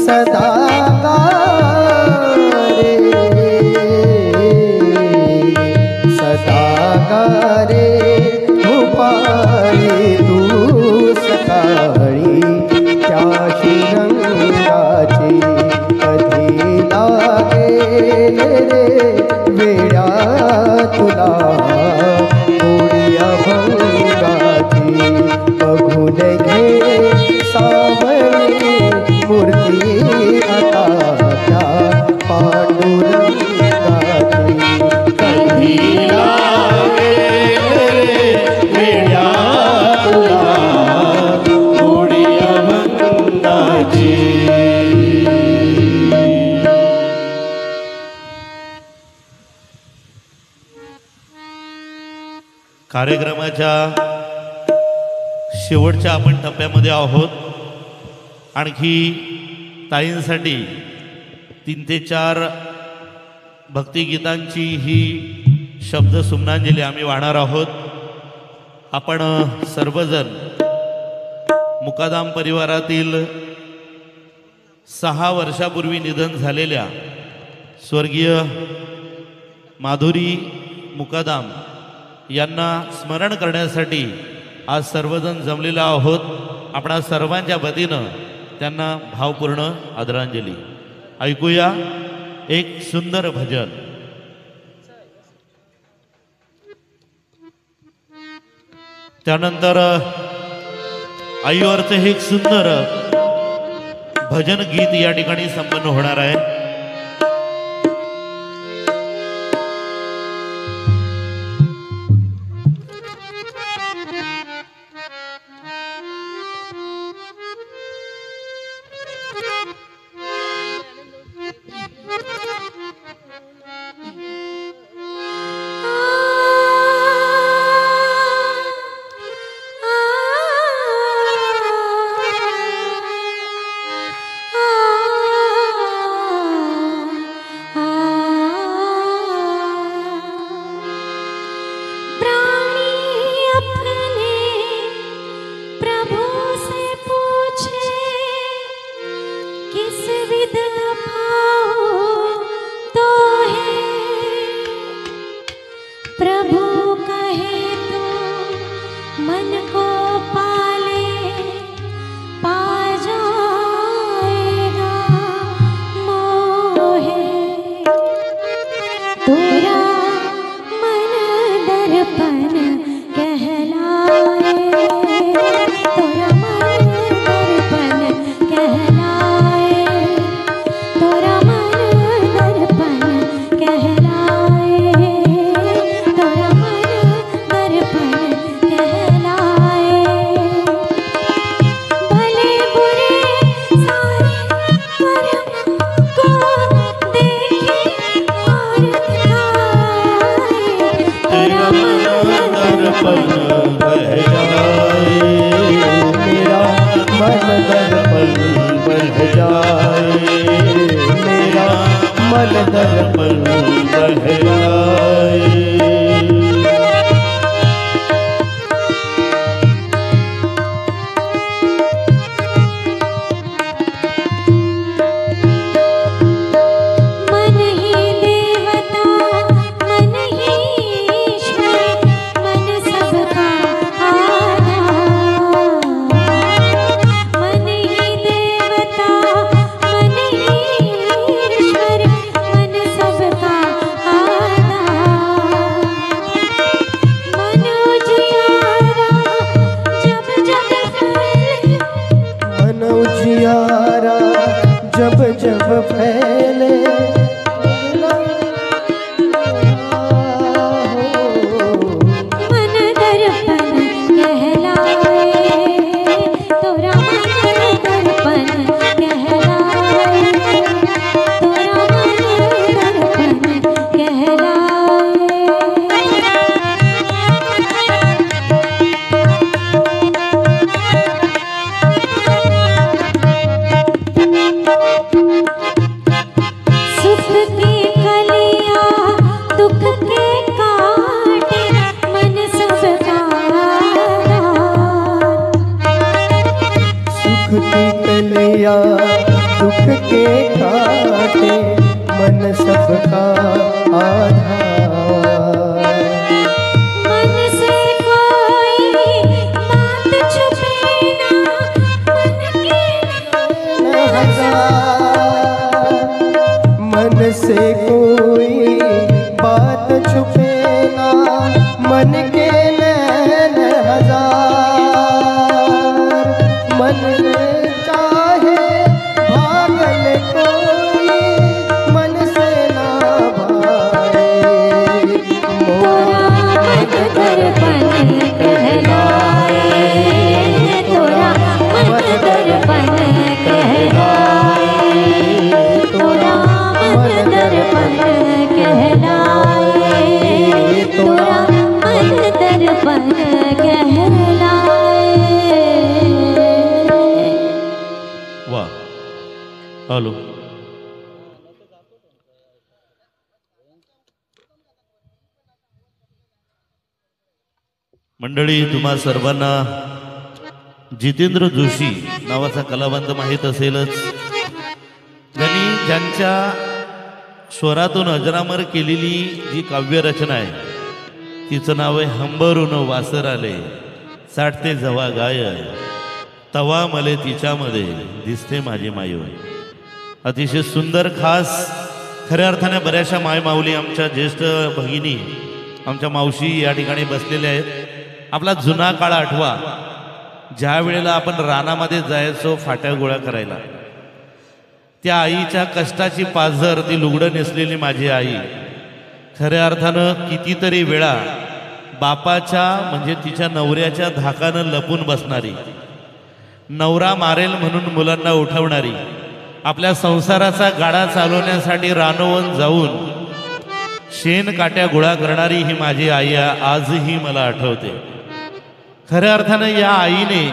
सदा गारे सदा गारे दुपारी तू सकाळी त्या श्रीरंगाची कधी लागेल रे वेड्या तुला गोडी अभंगाची बघून घे सावळी मूर्ती आता त्या पांडुरंगाची कधी कार्यक्रमाच्या शेवटच्या आपण टप्प्यामध्ये आहोत. आणखी ताईंसाठी 3 ते 4 भक्तिगीतांची ही शब्द सुमनांजली आम्ही वाहणार आहोत. आपण सर्वजण मुकादाम परिवारातील 6 वर्षापूर्वी निधन झालेल्या स्वर्गीय माधुरी मुकादाम यांना स्मरण करण्यासाठी आज सर्वजण जमलेलो आहोत. आपणा सर्वांच्या वतीनं त्यांना भावपूर्ण आदरांजली. ऐकूया एक सुंदर भजन. त्यानंतर आईवरचं हे एक सुंदर भजन गीत या ठिकाणी संपन्न होणार आहे. कहलाए तोरा मन बहलाए। वा हॅलो मंडळी, तुम्हा सर्वांना जितेंद्र जोशी नावाचा कलावंत माहीत असेलच. त्यांनी ज्यांच्या स्वरातून अजरामर केलेली जी काव्यरचना आहे तिचं नाव आहे हंबरून वासर आले साठते जवा गाय तवा मले तिच्यामध्ये दिसते माझी माय. अतिशय सुंदर, खास, खऱ्या अर्थाने बऱ्याचशा मायमाऊली आमच्या ज्येष्ठ भगिनी, आमच्या मावशी या ठिकाणी बसलेल्या आहेत. आपला जुना काळ आठवा, ज्या वेळेला आपण रानामध्ये जायचो फाट्या गोळा करायला. त्या आईच्या कष्टाची पाझर, ती लुगडं नेसलेली माझी आई खऱ्या अर्थानं कितीतरी वेळा बापाच्या म्हणजे तिच्या नवऱ्याच्या धाकानं लपून बसणारी, नवरा मारेल म्हणून मुलांना उठवणारी, आपल्या संसाराचा गाडा चालवण्यासाठी रानोवन जाऊन शेण काट्या गोळा करणारी ही माझी आई आजही मला आठवते. खऱ्या अर्थानं या आईने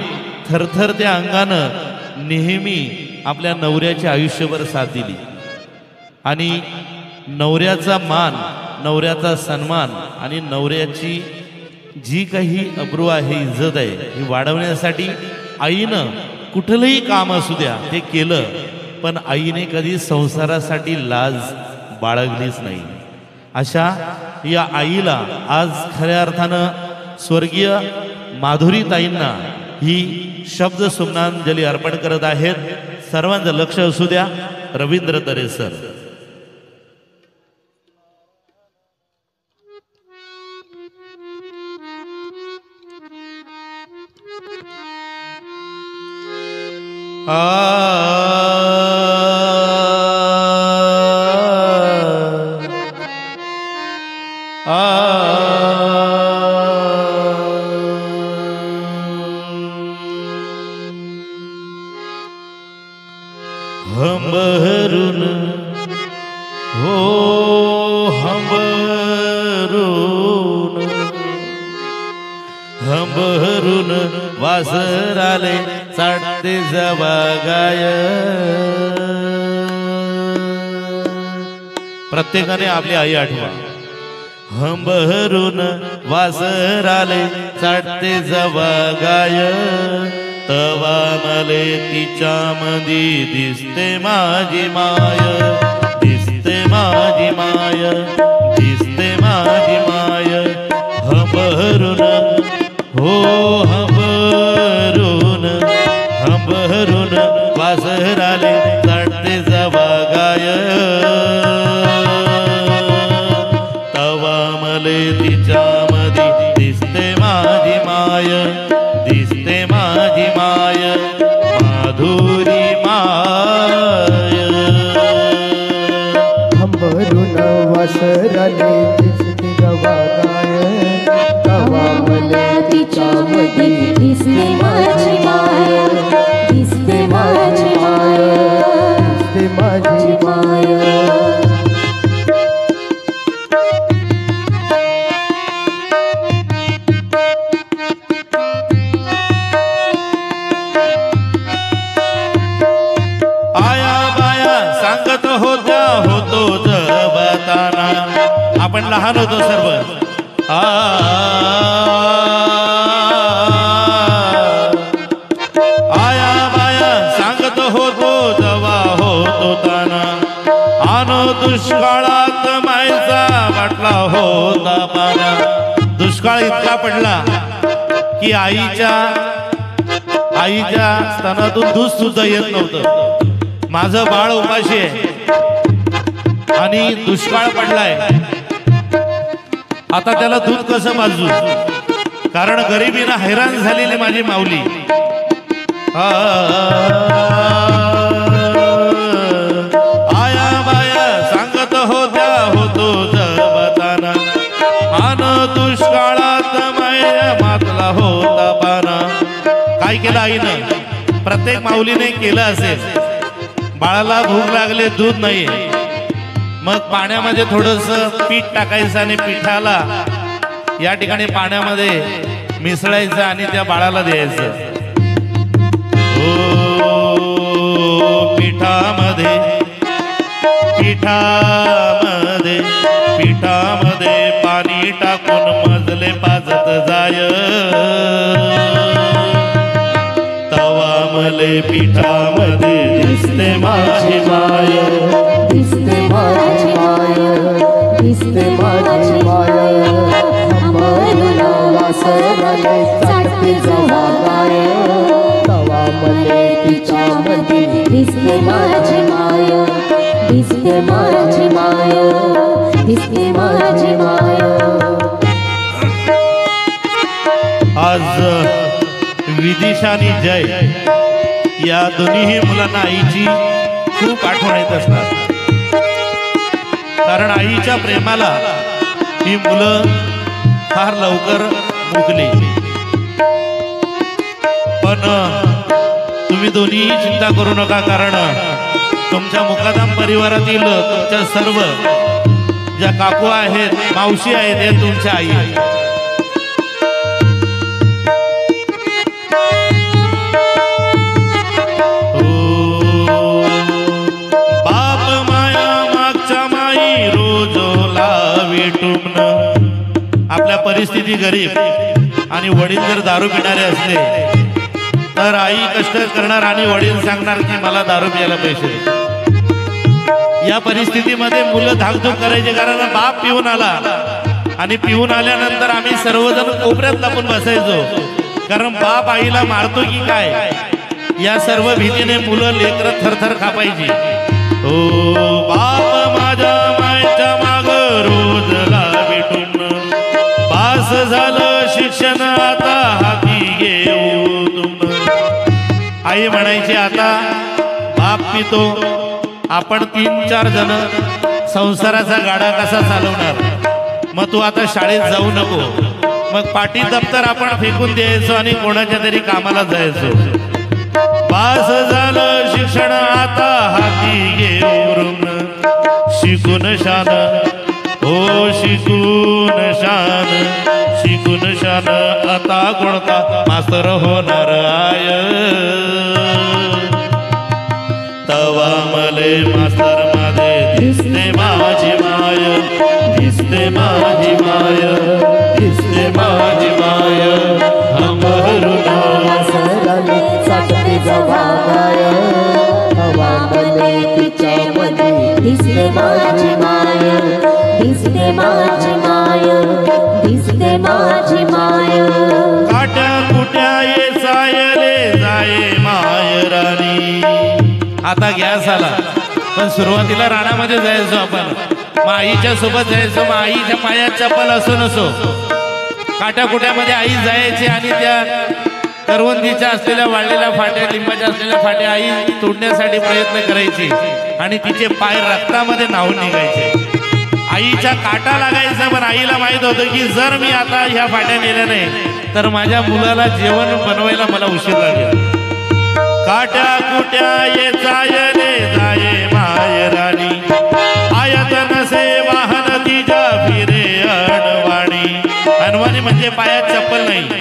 थरथर त्या अंगानं नेहमी आपल्या नवऱ्याचे आयुष्यभर साथ दिली आणि नवऱ्याचा मान, नवऱ्याचा सन्मान आणि नवऱ्याची जी काही अब्रू आहे, इज्जत आहे, ही वाढवण्यासाठी आईनं कुठलंही काम असू द्या ते केलं. पण आईने कधी संसारासाठी लाज बाळगलीच नाही. अशा या आईला आज खऱ्या अर्थानं स्वर्गीय माधुरीताईंना ही शब्द सुमनांजली अर्पण करत आहेत. सर्वांचं लक्ष असू द्या. रवींद्र तरे सर. हंबरून हो हंबरून हंबरून वासर आले चाटते जवा गाय. प्रत्येकाने आपली आई आठवा. हंबरून वासर आले चाटते जवा गाय तवा मले तिच्यामधी दिसते माझी माय, दिसते माझी माय, दिसते माझी माय. हंबरून हो हंबरून हंबरून वासर आले चाटते जवा गाय तवा मले तिच्यामधी दिसते माझी माय, दिसते माझी माय माधुरी माय. हंबरून वासर आले दिसते जवा गाय तवा मले तिच्यामध्ये दिसते माझी माय, दिसते माझी माय, दिसते माझी माय. होतो जबताना. आपण लहान होतो सर्व. आया बाया सांगत होतो जवा होतो ताना. आनो दुष्काळात मायचा वाटला होता पाना. दुष्काळ इतका पडला की आईच्या स्तनातून दूध सुद्धा येत नव्हतं. माझं बाळ उपाशी आहे आणि दुष्काळ पडलाय. आता त्याला दूध कसं पाजू, कारण गरिबीनं हैराण झालेली माझी माऊली. आया बाया सांगत होत्या होतो जबताना. आन दुष्काळात माया मातला होता पाना. काय केलं आईनं? प्रत्येक माऊलीने केलं असेल. बाळाला भूक लागले, दूध नाही, मग पाण्यामध्ये थोडंसं पीठ टाकायचं आणि पिठाला या ठिकाणी पाण्यामध्ये मिसळायचं आणि त्या बाळाला द्यायचं. पिठामध्ये पिठामध्ये पिठामध्ये पाणी टाकून मजले पाजत जाय. तवा मले पिठामध्ये दिसते माझी माय. दिसते माझी माय, दिसते माझी माय. अंबरुण वासराने चाटते जवा गाय. तवा मले तिच्यामध्ये दिसते माझी माय, दिसते माझी माय, दिसते माझी माय. आज विदिशा आणि जय या दोन्हीही मुलांना आईची खूप आठवण येत असणार. कारण आईच्या प्रेमाला ही मुलं फार लवकर मुकली. पण तुम्ही दोन्ही चिंता करू नका, कारण तुमच्या मुकादम परिवारातील तुमच्या सर्व ज्या काकू आहेत, मावशी आहेत, हे तुमच्या आई आहेत. बाप माया मागच्या माई रोज लावी टुमन. आपल्या परिस्थिती गरीब आणि वडील जर दारू पिणारे असले तर आई कष्ट करणार आणि वडील सांगणार की मला दारू प्यायला पैसे दे. या परिस्थितीमध्ये मुलं धाकधूक करायचे, कारण बाप पिऊन आला आणि पिऊन आल्यानंतर आम्ही सर्वजण कोपऱ्यात लपून बसायचो, कारण बाप आईला मारतो की काय या सर्व भीतीने मुलं लेकरं थरथर कापायची. ओ बाप माझ्या मायच्या माग रोज लावी टुमन. पास झालं शिक्षण आता हाती घेऊ तुम. आई म्हणायची आता बाप पितो, आपण 3-4 जण संसाराचा गाडा कसा चालवणार, मग तू आता शाळेत जाऊ नको. मग पाटी दप्तर आपण फेकून द्यायचो आणि कोणाच्या तरी कामाला जायचो. पास झालं शिक्षण आता हाती घेऊन. शिकून शान हो शिकून शान, शिकून शान आता कोणता मास्तर होणार आय. तवा मले मास्तर मध्ये दिसते माझी माय. दिसते माझी माय, दिसते माझी माय. अंबरुण वासराने चाटते जवा गाय. तवा मले तिच्यामध्ये दिसते माझी माय, दिसते माझी माय, दिसते माझी माय. काट्या कुट्या ये सायले जाये मायरानी. आता गॅस आला, पण सुरुवातीला रानामध्ये जायचो आपण, मग आईच्या सोबत जायचो. मग आईच्या पायात चप्पल असो नसो, काट्या कुट्यामध्ये आई जायची आणि त्या करवंदीच्या असलेल्या वाळलेल्या फाट्या, लिंबाच्या असलेल्या फाट्या आई तोडण्यासाठी प्रयत्न करायची आणि तिचे पाय रक्तामध्ये न्हाऊन निघायचे. आईच्या काटा लागायचा, पण आईला माहित होतं की जर मी आता ह्या फाट्या नेल्या नाही तर माझ्या मुलाला जेवण बनवायला मला उशीर लागेल. काट्या कुट्या ये जायले जाये मायरानी. आयत नसे वाहन तिच्या फिरे अणवाणी. अणवाणी म्हणजे पायात चप्पल नाही.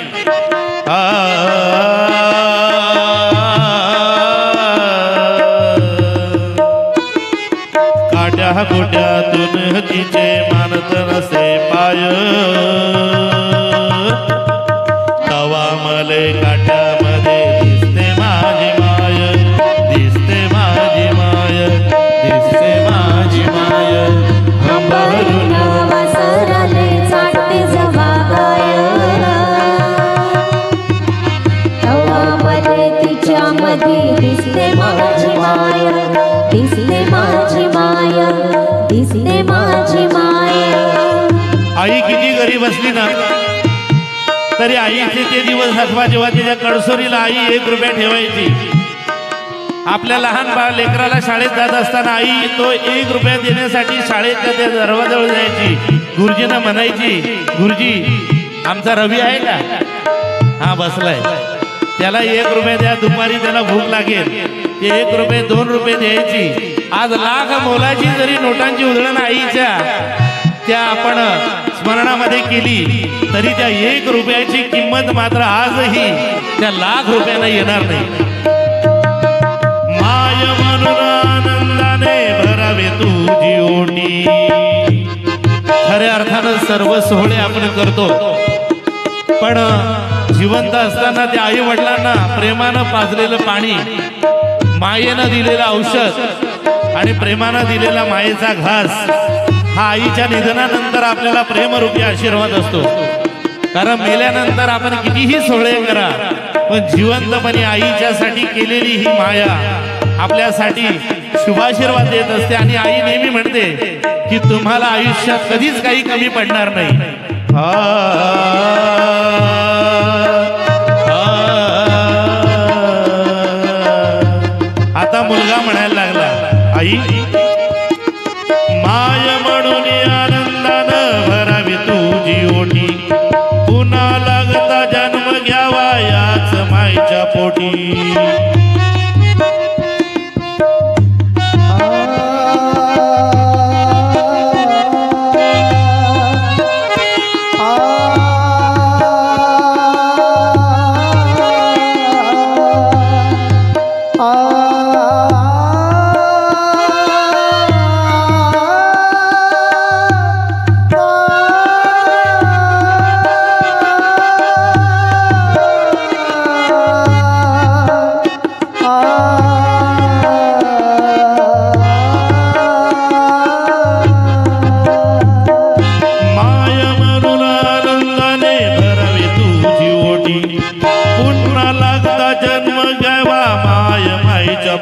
काट्या कुट्यातून तिचे मानत नसे पाय. तवा मले काट्यामध्ये दिसते माझी माय. दिसते माझी माय, दिसते माझी माय. अंबरुण वासराने चाटते जवा गाय. तवा मले तिच्यामध्ये दिसते माझी माय. दिसते माझी माय, दिसते माझी माय. आई किती गरीब असली ना तरी आईचे ते दिवस आठवा जेव्हा तिच्या कडसोरीला आई 1 रुपया ठेवायची. आपल्या लहान बाळ लेकराला शाळेत जात असताना आई तो 1 रुपया देण्यासाठी शाळेच्या त्या दरवाजाजवळ जायची. गुरुजींना म्हणायची, गुरुजी आमचा रवी आहे का? हा बसलाय, त्याला 1 रुपया द्या, दुपारी त्याला भूक लागेल. ते 1 रुपये 2 रुपये द्यायची. आज लाख मोलाची जरी नोटांची उधळण आईच्या त्या आपण स्मरणामध्ये केली तरी त्या 1 रुपयाची किंमत मात्र आजही त्या लाख रुपयाला येणार नाही. माय म्हणून आनंदाने भरावे तुझी ओटी. खऱ्या अर्थानं सर्व सोहळे आपण करतो, पण जिवंत असताना त्या आई वडिलांना प्रेमानं पाजलेलं पाणी, मायेनं दिलेलं औषध आणि प्रेमानं दिलेला मायेचा घास हा आईच्या निधनानंतर आपल्याला प्रेमरूपी आशीर्वाद असतो. कारण मेल्यानंतर आपण कितीही सोहळे करा, पण जिवंतपणे आईच्यासाठी केलेली ही माया आपल्यासाठी शुभाशीर्वाद देत असते. आणि आई नेहमी म्हणते की तुम्हाला आयुष्यात कधीच काही कमी पडणार नाही. आता मुलगा म्हणायला लागला, आई माय म्हणून आनंदानं भरावी तुझी ओटी. पुन्हा लागता जन्म घ्यावा याच मायच्या पोटी.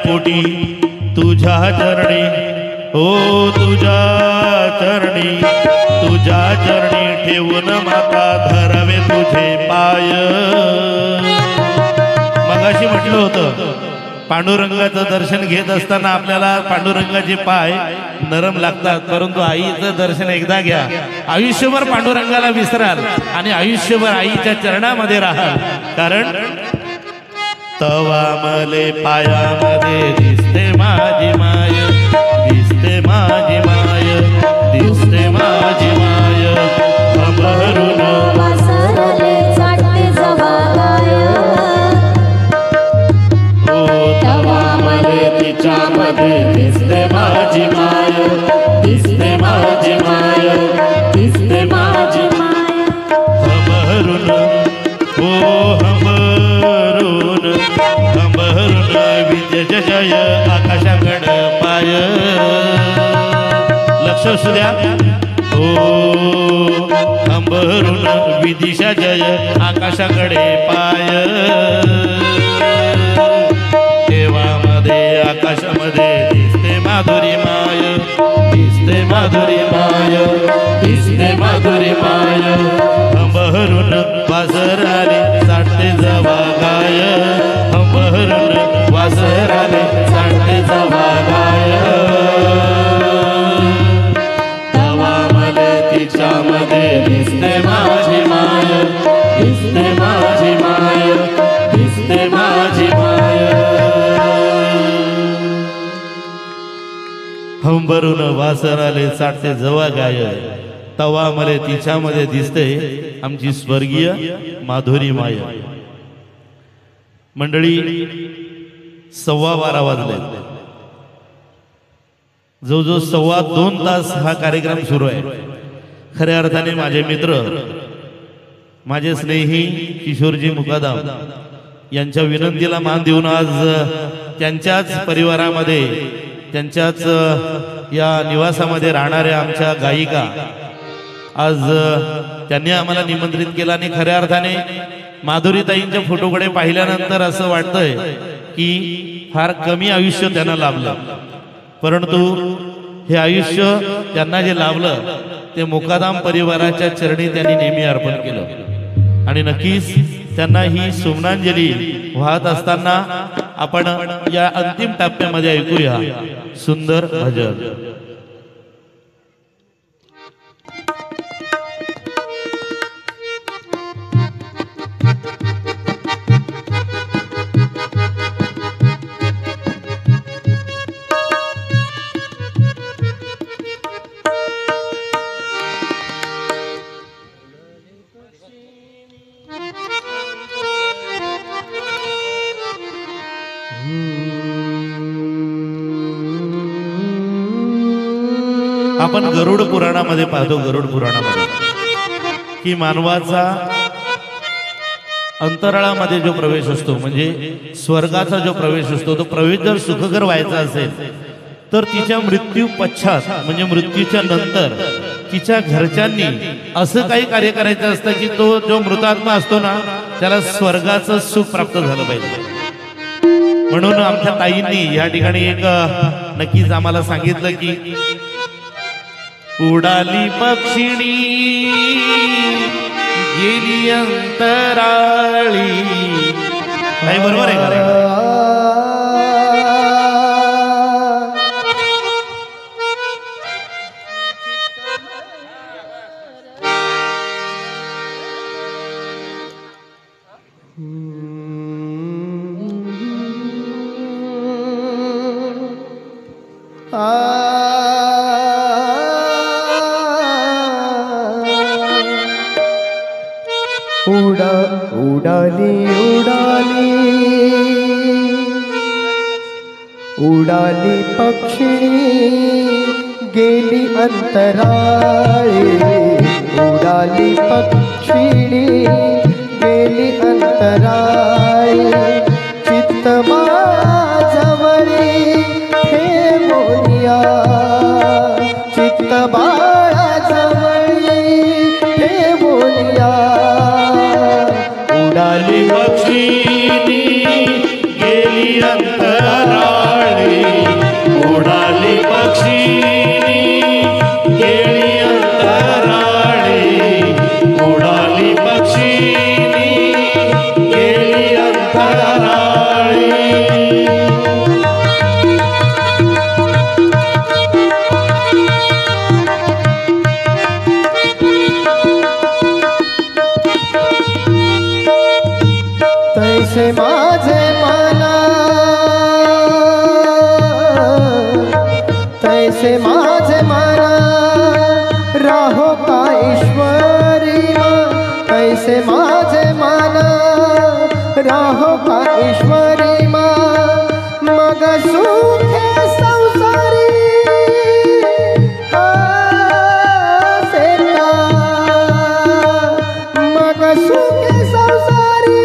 पोटी तुझ्या चरणी, ओ तुझ्या चरणी ठेवून माता धरावे तुझे पाय. मगाशी म्हटलं होतं पांडुरंगाचं दर्शन घेत असताना आपल्याला पांडुरंगाचे पाय नरम लागतात, परंतु आईचं दर्शन एकदा घ्या, आयुष्यभर पांडुरंगाला विसराल आणि आयुष्यभर आईच्या चरणामध्ये राहाल. कारण तवा मले पायामध्ये दिसते माझी माय, दिसते माझी माय, दिसते माझी माय. अमरून वासरले चाटते जवागाय. ओ तवा मले तिच्यामध्ये दिसते माझी माय, दिसते माझी माय, दिसते माझी माय. अमरून ओ विजय जय आकाशाकड पाय. लक्ष असू द्या. ओ अंबरून विदिशा जय आकाशाकडे पाय. देवामध्ये आकाशामध्ये दिसते माधुरी माय, दिसते माधुरी माय, दिसते माधुरी माय. अंबरून वासर आले साठते जवा गाय, अंबरून वासराले साठते जवा गाय. तवा मले तिच्यामध्ये दिसते माझी माय, दिसते माझी माय, दिसते माझी माय. अंबरून वासराले साठते जवा गाय, तवा मले तिच्यामध्ये दिसते आमची स्वर्गीय माधुरी माय. मंडळी 12:15 वाजले. जो 2.25 तास हा कार्यक्रम सुरू आहे. खऱ्या अर्थाने माझे मित्र, माझे स्नेही किशोरजी मुकादम यांच्या विनंतीला मान देऊन आज त्यांच्याच परिवारामध्ये, त्यांच्याच या निवासामध्ये राहणाऱ्या आमच्या गायिका, आज त्यांनी आम्हाला निमंत्रित केलं. आणि खऱ्या अर्थाने माधुरीताईंच्या फोटोकडे पाहिल्यानंतर असं वाटतंय की फार कमी आयुष्य त्यांना लाभलं, परंतु हे आयुष्य त्यांना जे लाभलं ते मुकादम परिवाराच्या चरणी त्यांनी नेहमी अर्पण केलं. आणि नक्कीच त्यांना ही सुमनांजली वाहत असताना आपण या अंतिम टप्प्यामध्ये ऐकूया सुंदर भजन. आपण गरुड पुराणामध्ये पाहतो, गरुड पुराणामध्ये की मानवाचा अंतराळामध्ये जो प्रवेश असतो म्हणजे स्वर्गाचा जो प्रवेश असतो, तो प्रवेश जर सुखकर व्हायचा असेल तर तिच्या मृत्यू पश्चात म्हणजे मृत्यूच्या नंतर तिच्या घरच्यांनी असं काही कार्य करायचं असतं की तो जो मृतात्मा असतो ना त्याला स्वर्गाचं सुख प्राप्त झालं पाहिजे. म्हणून आमच्या ताईंनी या ठिकाणी एक नक्कीच आम्हाला सांगितलं की उडाली पक्षिणी गेली अंतराळी. नाही बरोबर आहे का? उडाली उडाली उडाली पक्षिणी गेली अंतराळी. उडाली पक्षिणी गेली अंतराळी. चित्त माझवरी ठेवूया, चित्त बाळाजवळी ठेवूया. उडाली पक्षिणी गेली अंतराळी. उडाली पक्षिणी गेली अंतराळी. उडाली पक्षिणी गेली अंतराळी. तैसे माझे मना, तैसे माझे मना राहो का ईश्वरी मा. तैसे माझे मना राहो का ईश्वरी मा. मग सुखे संसारी आसे का. मग सुखे संसारी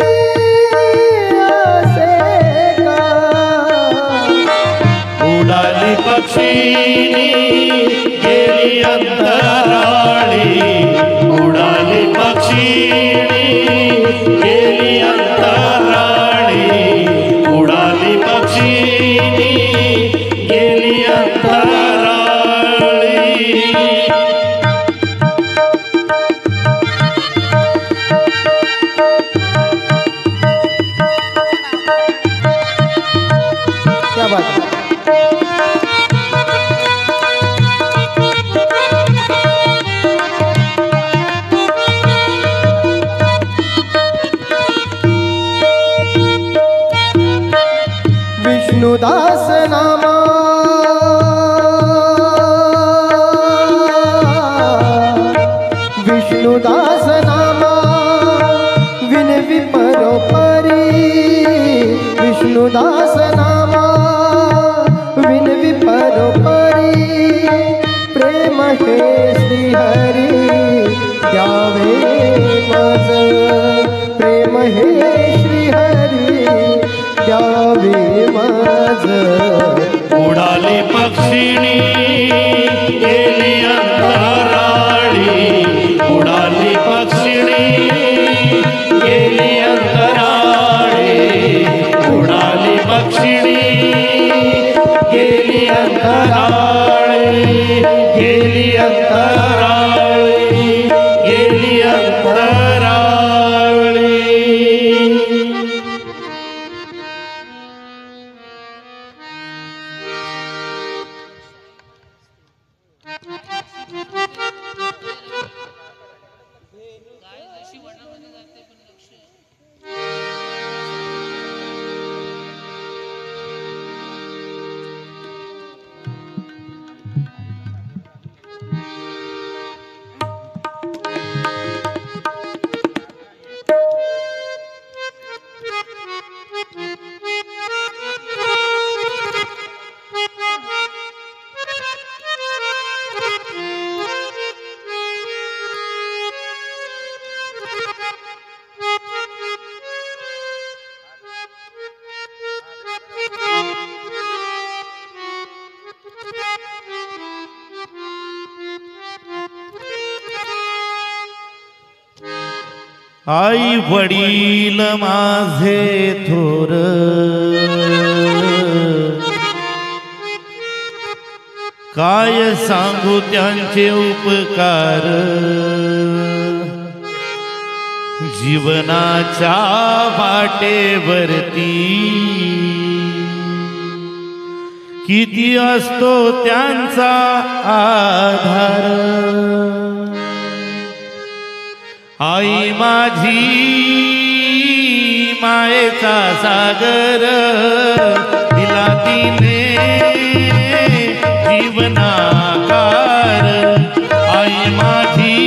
उडाली पक्षिणी गेली अंतराळी. उडाली पक्षिणी गेली अंतराळी. उडाली पक्षिणी गेली अंतराळी. क्या बात है. विष्णुदास नामा विष्णुदास नामा विनवी परोपरी. विष्णुदास नामा विनवी परोपरी. प्रेम हे श्रीहरी द्यावे माझ. प्रेम हे श्रीहरी द्यावे माझ. उडाली पक्षिणी गेली अंतराळी. उडाली पक्षिणी गेली अंतराळी. उडाली पक्षिणी गेली अंतराळी. गेली अंतराळी. गेली अंतराळी. आई वडील माझे थोर, काय सांगू त्यांचे उपकार, जीवनाच्या वाटेवरती किती असतो त्यांचा आधार। आई माझी मायेचा सागर, दिला तिने जीवनाकार। आई माझी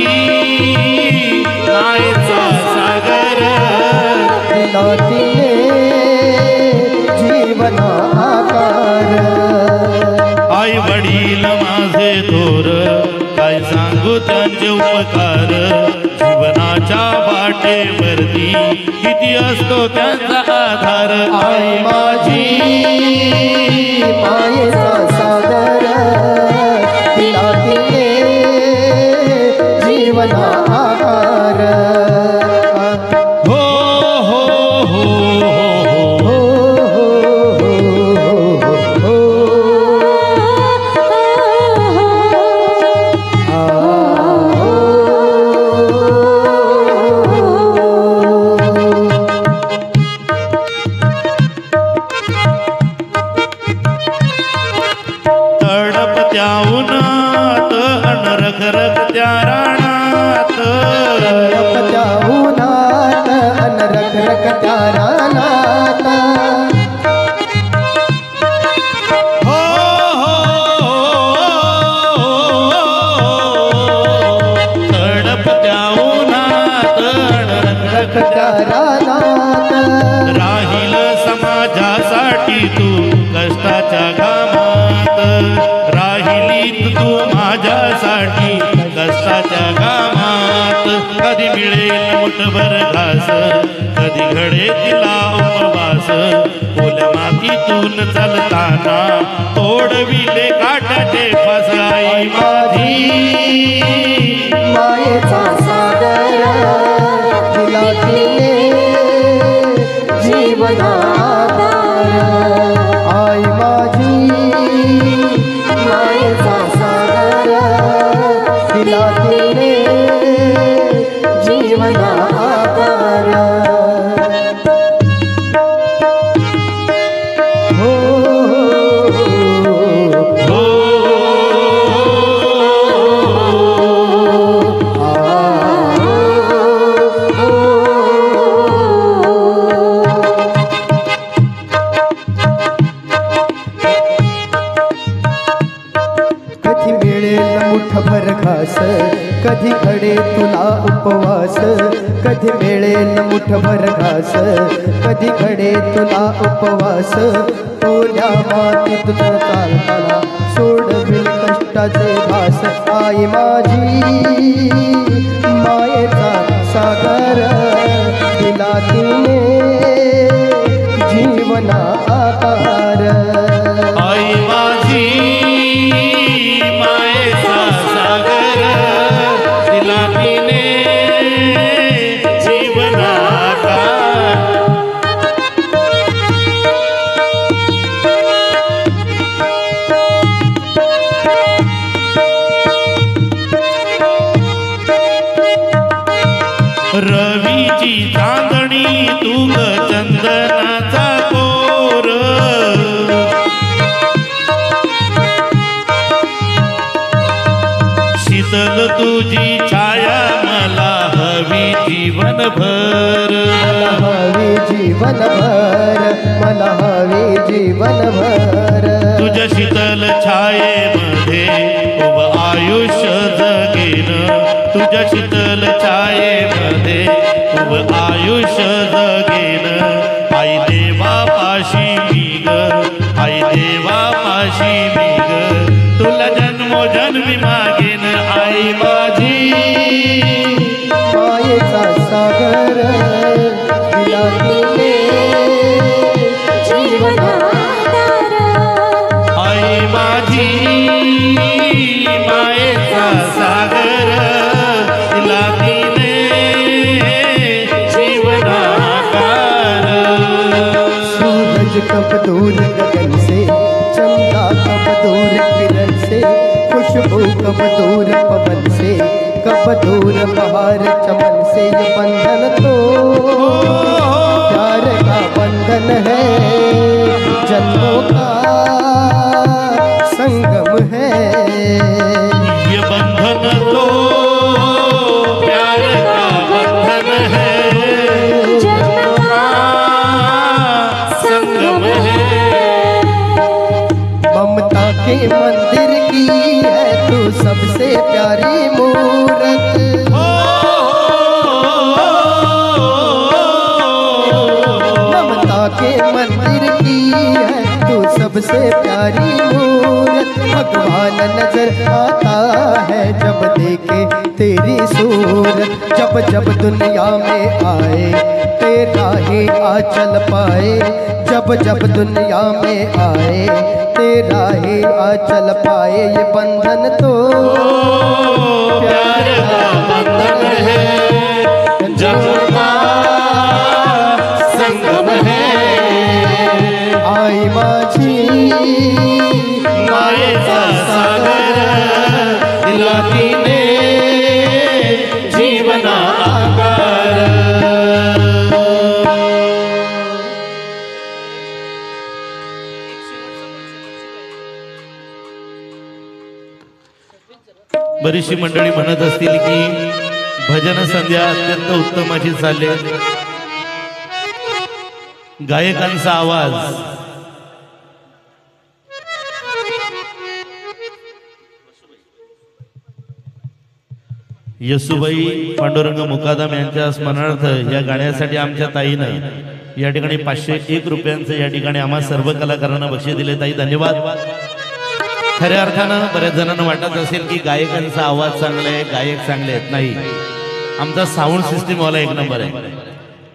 मायेचा सागर, दिला तिने जीवनाकार। आई वडील माझे थोर, काय सांगू त्यांचे उपकार, जीवनाच्या वाटेवरती किती असतो त्यांचा आधार। आई माझी मायेचा सागर, दिला तिने जीवनाकार। हो हो हो हो हो तडपत्या उन्हात अन रखरखत्या रानात, तडपत्या उन्हात अन रखरखत्या रानात। हो तडपत्या उन्हात अन रखरखत्या रानात। राहील समाजासाठी तू कष्टाच्या घामात, राहिली तू माझ्यासाठी कष्टाच्या घामात। कधी मिळेल मुठभर घास, कधी घडे तिला उपवास, ओल्या मातीतून चालताना तोडविले काटाचे फास। आई माझी मायेचा सागर, दिला तिने जीवनाकार। आई माझी मायेचा सागर, दिला तिने जीवनाकार। हो हो कधी मिळेल मुठभर घास, कधी घडे तुला उपवास। कधी मिळेल मुठभर घास, कधी घडे तुला उपवास। ओल्या मातीत चालताना सोडविल कष्टाचे भास। आई माझी मायेचा सागर, दिला तिने जीवनाकार। आई माझी मायेचा सागर, दिला तिने जीवनाकार। रवीची चांदणी तू ग चंदनाचा कोर, शीतल तुझी छाया मला हवी जीवनभर। मला हवी जीवनभर, मला हवी जीवनभर। तुझ्या शीतल छायेमध्ये उभं आयुष्य जगेन, तुझ्या शीतल छायेमध्ये उभं आयुष्य जगेन। आई देवा पाशी मी ग, आई देवा पाशी मी ग, तुला जन्मोजन्मी मागेन। आई माझी मायेचा सागर, दिला तिने जीवनाकार। आई माझी मायेचा सागर, तिला तिने कब दूर गगन से, चंदा कब दूर किरण से, खुशबू कब दूर पवन से, कब दूर बहार चमन से। ये बंधन तो प्यार का बंधन है, जन्मों का संगम है। ये बंधन तो प्यार का बंधन है, जन्म का संगम है। ममता के मंदिर की है तू सबसे प्यारी मूरत, ममता के मंदिर की है तू सबसे प्यारी मूरत। भगवान नजर आता है जब देखे तेरी सूरत, जब जब दुनिया में आए तेरा ही आंचल पाए, जब जब दुनिया में आए तेरा ही आंचल पाए। ये बंधन तो प्यार का बंधन है, जन्म का संगम है। आई माझी माये का सागर दिलाती ने जीवना आकार। बरीचशी मंडळी म्हणत असतील की भजन संध्या अत्यंत उत्तम अशी चालली, गायकांचा आवाज येसुबाई पांडुरंग मुकादम यांच्या स्मरणार्थ या गाण्यासाठी आमच्या ताईनं या ठिकाणी 501 रुपयांचं या ठिकाणी आम्हा सर्व कलाकारांना बक्षीस दिले. ताई धन्यवाद. खऱ्या अर्थानं बऱ्याच जणांना वाटत असेल की गायकांचा आवाज चांगला आहे, गायक चांगले आहेत. नाही, आमचा साऊंड सिस्टीम वाला एक नंबर आहे.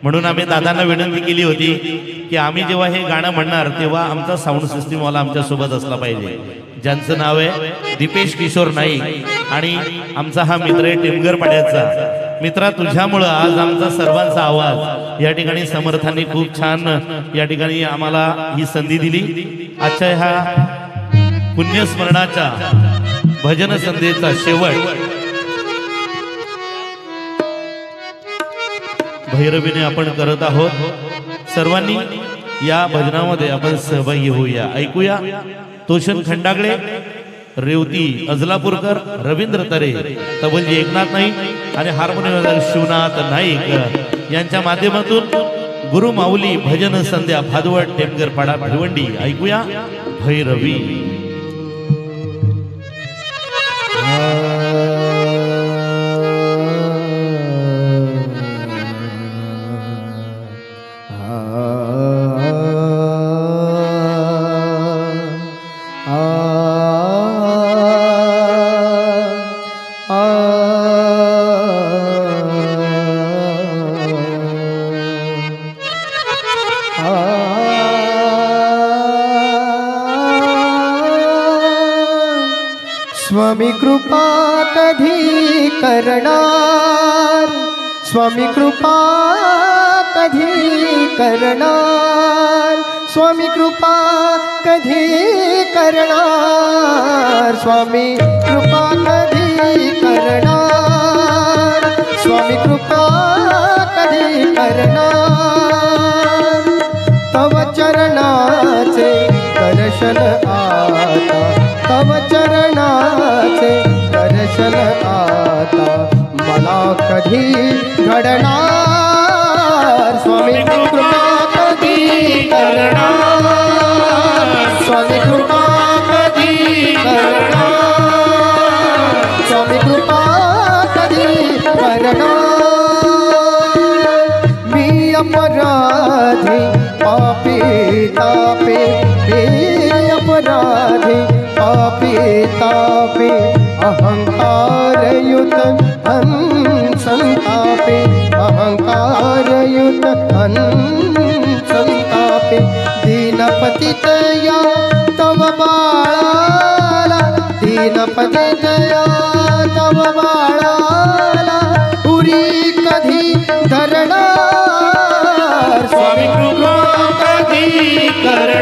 म्हणून आम्ही दादांना विनंती केली होती की आम्ही जेव्हा हे गाणं म्हणणार तेव्हा आमचा साऊंड सिस्टीम वाला आमच्या सोबत असला पाहिजे, ज्यांचं नाव आहे दीपेश किशोर नाईक आणि आमचा हा मित्र आहे टिमगर पाड्याचा. मित्रा, तुझ्यामुळं आज आमचा सर्वांचा आवाज या ठिकाणी समर्थांनी खूप छान या ठिकाणी आम्हाला ही संधी दिली. आजच्या ह्या पुण्यस्मरणाच्या भजन संध्येचा शेवट भैरवीने आपण करत आहोत. सर्वांनी या भजनामध्ये आपण सहभागी होऊया. ऐकूया तोषण खंडागळे, रेवती अजलापूरकर, रवींद्र तरे, तबलजी एकनाथ नाईक आणि हार्मोनियम शिवनाथ नाईक यांच्या माध्यमातून गुरु माऊली भजन संध्या भादवड टेमगरपाडा भिवंडी. ऐकूया भैरवी. स्वामी कृपा कधी करणार, स्वामी कृपा कधी करणार, स्वामी कृपा कधी करणार, स्वामी कृपा कधी करणार, स्वामी कृपा कधी करणार. तव चरणाचे दर्शन आता, तव चरणाचे दर्शन आता मला कधी घडणार. स्वामी कृपा कधी करणार, स्वामी कृपा कधी करणार, स्वामी कृपा कधी करणार. मी अपराधी पापी तापे, मी अपराधी पापी तापे, अहंकार युत संतापे, अहंकार युत संतापे. दीनपतित या तव बाळाला, दीनपतित या तव बाळाला उरी कधी धरणार. स्वामी कृपा कधी करणार.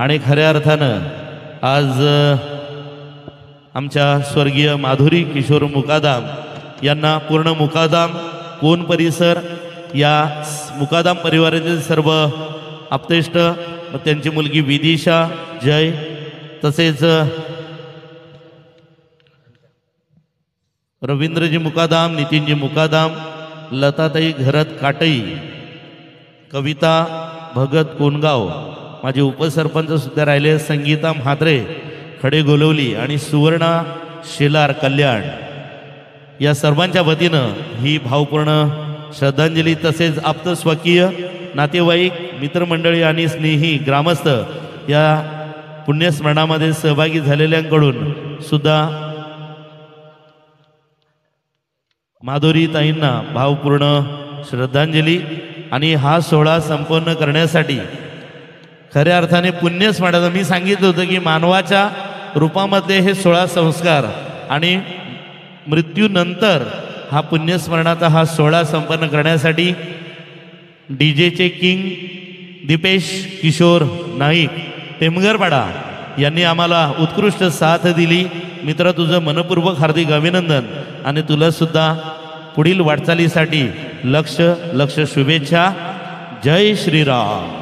आणि खऱ्या अर्थानं आज आमच्या स्वर्गीय माधुरी किशोर मुकादाम यांना पूर्ण मुकादाम कोण परिसर या मुकादाम परिवारातील सर्व आप्तेष्ट, त्यांची मुलगी विदिशा, जय, तसेच रवींद्रजी मुकादाम, नितीनजी मुकादाम, लताताई घरत काटई, कविता भगत कोणगाव, माझे उपसरपंच सुद्धा राहिले संगीता म्हात्रे खडे गोलवली आणि सुवर्णा शेलार कल्याण, या सर्वांच्या वतीनं ही भावपूर्ण श्रद्धांजली तसेच आप्तस्वकीय नातेवाईक मित्रमंडळी आणि स्नेही ग्रामस्थ या पुण्यस्मरणामध्ये सहभागी झालेल्यांकडून सुद्धा माधुरी ताईंना भावपूर्ण श्रद्धांजली। आणि हा सोहळा संपन्न करण्यासाठी खऱ्या अर्थाने पुण्यस्मरणाचं मी सांगितलं होतं की मानवाच्या रूपामध्ये हे 16 संस्कार आणि मृत्यूनंतर हा पुण्यस्मरणाचा हा सोहळा संपन्न करण्यासाठी डीजेचे किंग दीपेश किशोर नाईक टेमगरपाडा यांनी आम्हाला उत्कृष्ट साथ दिली। मित्र, तुझं मनपूर्वक हार्दिक अभिनंदन आणि तुला सुद्धा पुढील वाटचालीसाठी लक्ष शुभेच्छा। जय श्रीराम।